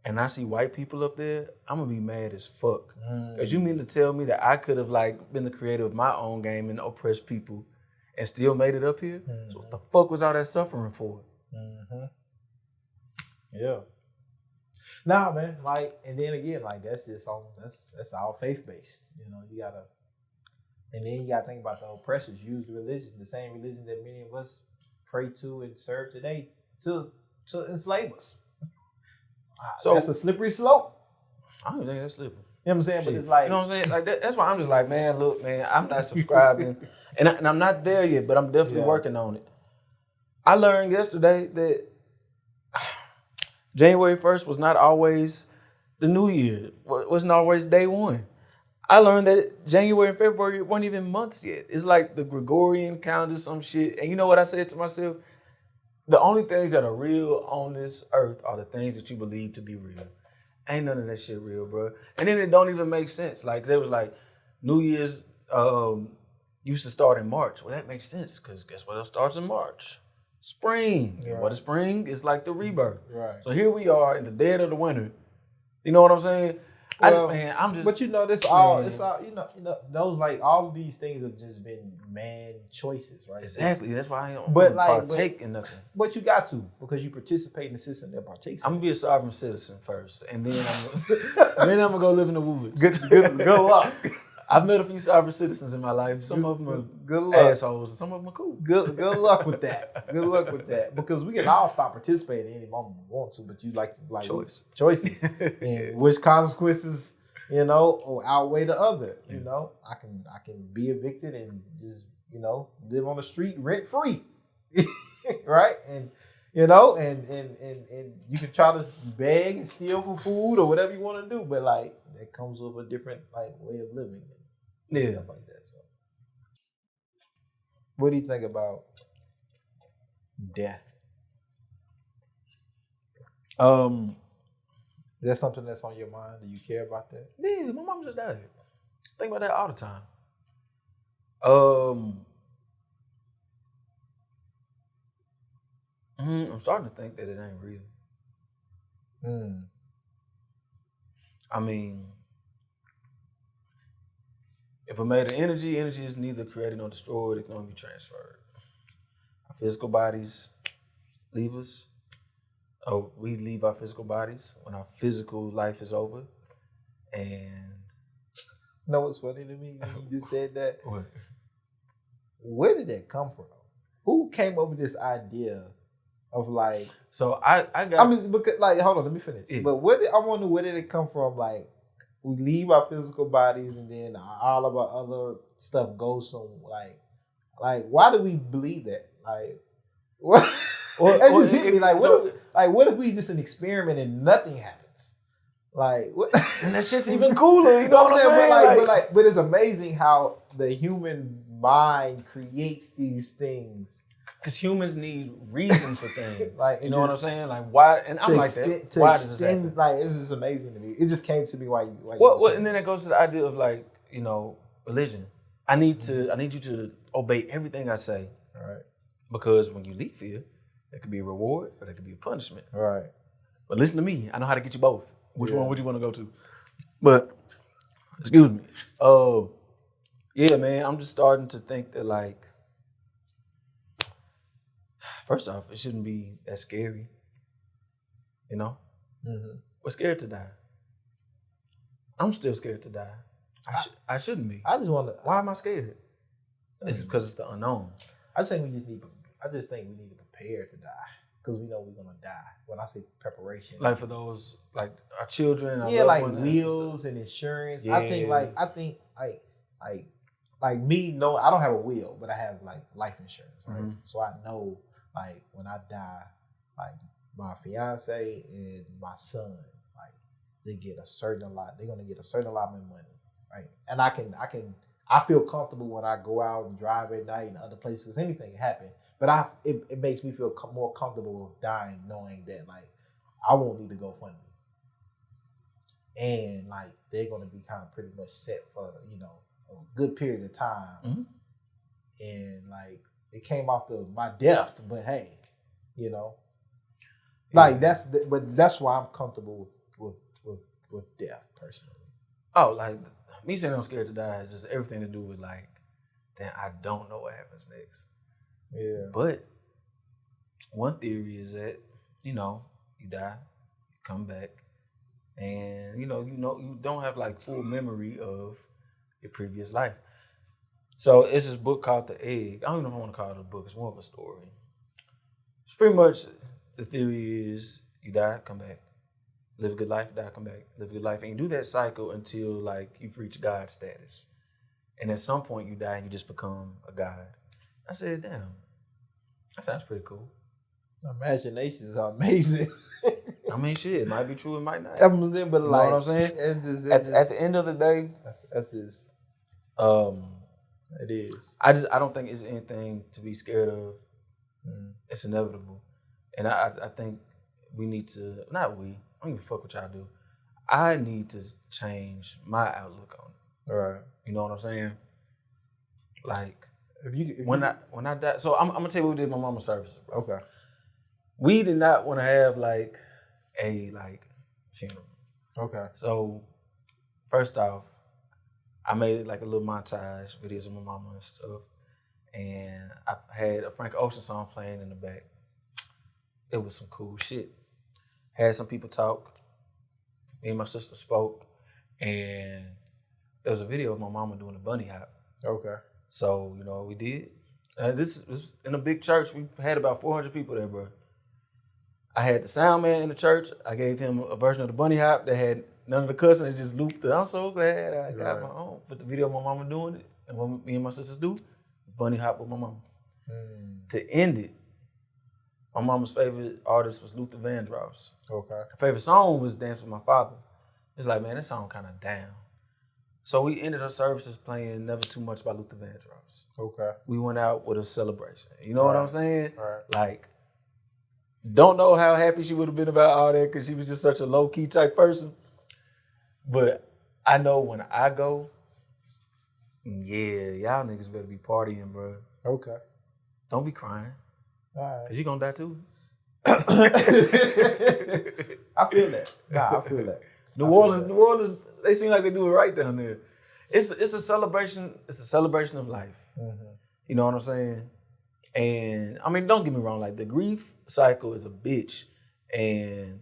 and I see white people up there, I'm gonna be mad as fuck. Cause you mean to tell me that I could have like been the creator of my own game and oppressed people and still made it up here? So what the fuck was all that suffering for? Yeah. Nah, man. Like, and then again, like that's all faith based. You gotta, and then you gotta think about the oppressors use the religion, the same religion that many of us pray to and serve today to enslave us. So that's a slippery slope. I don't think that's slippery. You know what I'm saying? But it's like, you know what I'm saying? Like that's why I'm just like, man, look, man, I'm not subscribing, and I'm not there yet, but I'm definitely working on it. I learned yesterday that January 1st was not always the new year. It wasn't always day one. I learned that January and February weren't even months yet. It's like the Gregorian calendar, some shit. And you know what I said to myself? The only things that are real on this earth are the things that you believe to be real. Ain't none of that shit real, bro. And then it don't even make sense. Like, there was like, New Year's used to start in March. Well, that makes sense, because guess what else starts in March? Spring. Yeah. And what is spring? It's like the rebirth. Right. So here we are in the dead of the winter. You know what I'm saying? Well, I'm just. But this all, it's all, those like all of these things have just been man choices, right? Exactly. That's why I don't partake in nothing. But you got to, because you participate in the system that partakes. I'm gonna be a sovereign citizen first, and then I'm gonna go live in the woods. Good luck. I've met a few sovereign citizens in my life. Some of them are good luck. assholes, and some of them are cool. Good luck with that. Good luck with that. Because we can all stop participating any moment we want to, but you like choices. And which consequences, outweigh the other. I can be evicted and just, live on the street rent free. Right? And and you can try to beg and steal for food or whatever you want to do, but like that comes with a different way of living and stuff like that. So, what do you think about death? Is that something that's on your mind? Do you care about that? Yeah, my mom just died. Think about that all the time. I'm starting to think that it ain't real. I mean, if we're made of energy is neither created nor destroyed. It can only be transferred. Our physical bodies leave us. Oh, we leave our physical bodies when our physical life is over. And know what's funny to me when you just said that? What? Where did that come from? Who came up with this idea of like? So I mean, because hold on, let me finish. Yeah. But I wonder where did it come from? Like, we leave our physical bodies and then all of our other stuff goes somewhere. Like why do we believe that? Like, what? It just hit me. Like, what if we just an experiment and nothing happens? Like, what? And that shit's even cooler. You know what I'm saying? But it's amazing how the human mind creates these things. Because humans need reason for things. You know what I'm saying? Like, why? And I'm like that. Why does this happen? Like, it's just amazing to me. It just came to me why you and then it goes to the idea of religion. I need you to obey everything I say. All right. Because when you leave here, there could be a reward or there could be a punishment. All right. But listen to me. I know how to get you both. Which one would you want to go to? But, excuse me. Yeah, man, I'm just starting to think that, first off, it shouldn't be that scary. We're scared to die. I'm still scared to die. I shouldn't be. I just want to. Why am I scared? It's because it's the unknown. I just think we need to prepare to die. because we know we're gonna die. When I say preparation, Like for those, like our children, our yeah, loved like ones and wills and insurance. Yeah. I think like me. No, I don't have a will, but I have like life insurance, right? Mm-hmm. So I know like when I die, like my fiance and my son, like they get a certain lot. They're gonna get a certain allotment of money, right? And I feel comfortable when I go out and drive at night and other places. 'Cause anything can happen, but it makes me feel more comfortable dying knowing that like I won't need to go fund me. And like they're gonna be kind of pretty much set for a good period of time, Mm-hmm. and like it came after my death, but hey, like that's why I'm comfortable with death personally. Oh, like me saying I'm scared to die is just everything to do with like, then I don't know what happens next. Yeah, But one theory is that you die, you come back, and you don't have like full memory of your previous life. So it's this book called The Egg. I don't even know if I want to call it a book. It's more of a story. It's pretty much the theory is you die, come back, live a good life, die, come back, live a good life, and you do that cycle until like you've reached God status, and at some point you die and you just become a god. I said, damn, that sounds pretty cool. imaginations are amazing. I mean, shit, it might be true, it might not. I'm saying, but You know like, what I'm saying? at At the end of the day, that's just it is. I don't think it's anything to be scared of. It's inevitable, and I think we need to I don't give a fuck what y'all do. I need to change my outlook on it. All right. You know what I'm saying? Like If when I die, so I'm gonna tell you what we did at my mama's services, bro. okay. We did not want to have like a funeral. Okay. So first off, I made like a little montage videos of my mama and stuff, and I had a Frank Ocean song playing in the back. It was some cool shit. Had some people talk. Me and my sister spoke, and there was a video of my mama doing a bunny hop. Okay. So you know what we did? This was in a big church. We had about 400 people there, bro. I had the sound man in the church. I gave him a version of the bunny hop that had none of the cussing. It just looped it. I'm so glad I got my own. Put the video of my mama doing it, and what me and my sisters do, bunny hop with my mama. To end it, my mama's favorite artist was Luther Vandross. Okay. Her favorite song was Dance with My Father. It's like, man, that song kind of down. So we ended our services playing Never Too Much by Luther Vandross. Okay. We went out with a celebration. You know what I'm saying? Right. Like, don't know how happy she would have been about all that because she was just such a low-key type person. But I know when I go, yeah, y'all niggas better be partying, bro. Okay. Don't be crying. All right. Because you going to die too. I feel that. Nah, I feel that. New Orleans, they seem like they do it right down there. It's a celebration. It's a celebration of life. Mm-hmm. You know what I'm saying? And I mean, don't get me wrong. Like the grief cycle is a bitch, and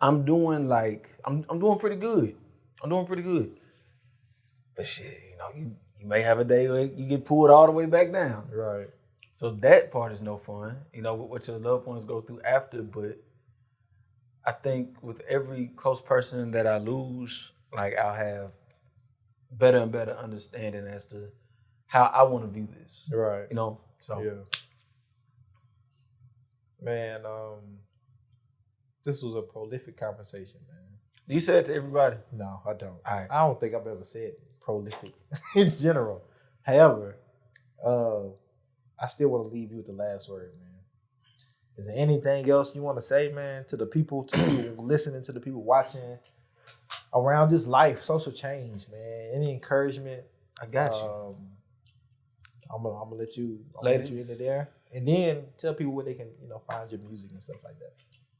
I'm doing pretty good. I'm doing pretty good. But shit, you may have a day where you get pulled all the way back down. Right. So that part is no fun. What your loved ones go through after. But I think with every close person that I lose, like I'll have better and better understanding as to how I want to view this. Right. So yeah. Man, this was a prolific conversation, man. You say it to everybody? No, I don't. All right. I don't think I've ever said prolific in general. However, I still want to leave you with the last word, man. Is there anything else you want to say, man, to the people listening, to the people watching around this life, social change, man? Any encouragement? I got you. I'm gonna let you Ladies. into there, and then tell people where they can, find your music and stuff like that.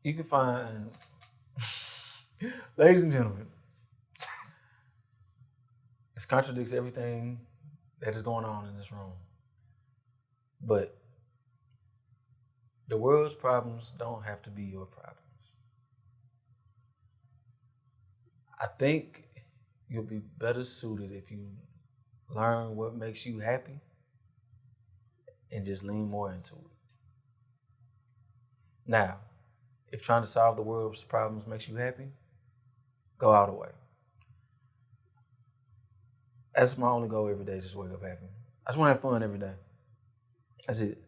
You can find, ladies and gentlemen, this contradicts everything that is going on in this room. But the world's problems don't have to be your problems. I think you'll be better suited if you learn what makes you happy and just lean more into it. Now, if trying to solve the world's problems makes you happy, go out of the way. That's my only goal every day, just wake up happy. I just want to have fun every day. That's it.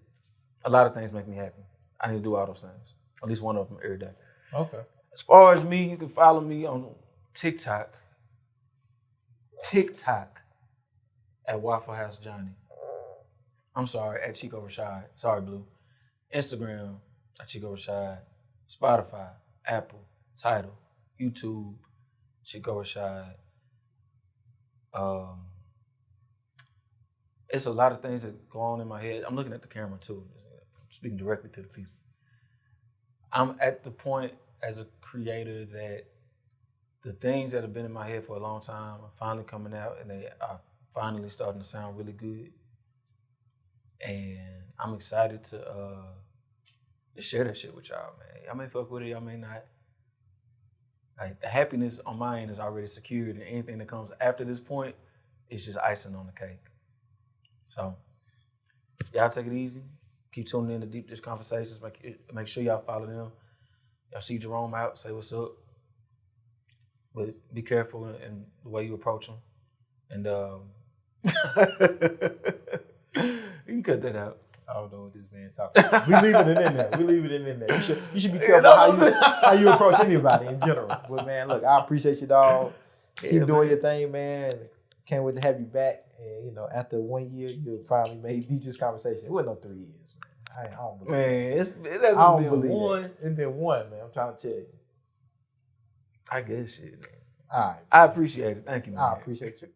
A lot of things make me happy. I need to do all those things. At least one of them every day. Okay. As far as me, you can follow me on TikTok at Waffle House Johnny. I'm sorry, at Chico Rashad. Sorry, Blue. Instagram at Chico Rashad. Spotify, Apple, Tidal, YouTube, Chico Rashad. It's a lot of things that go on in my head. I'm looking at the camera too. I'm speaking directly to the people. I'm at the point as a creator that the things that have been in my head for a long time are finally coming out, and they are finally starting to sound really good. And I'm excited to share that shit with y'all, man. Y'all may fuck with it, y'all may not. Like, the happiness on my end is already secured, and anything that comes after this point is just icing on the cake. So, y'all take it easy. Keep tuning in to Deep Dish Conversations. Make sure y'all follow them. Y'all see Jerome out, say what's up. But be careful in the way you approach them. And you can cut that out. I don't know what this man talking about. We leaving it in there. We leaving it in there. You should be careful how you approach anybody in general. But man, look, I appreciate you, dog. Keep doing your thing, man. Can't wait to have you back. And after 1 year, you finally made Deep This Conversation. It wasn't no 3 years, man. I don't believe it. Man, I don't believe it. It's been 1, man. I'm trying to tell you. I guess shit, man. All right. I appreciate it. Thank you, man. I appreciate you.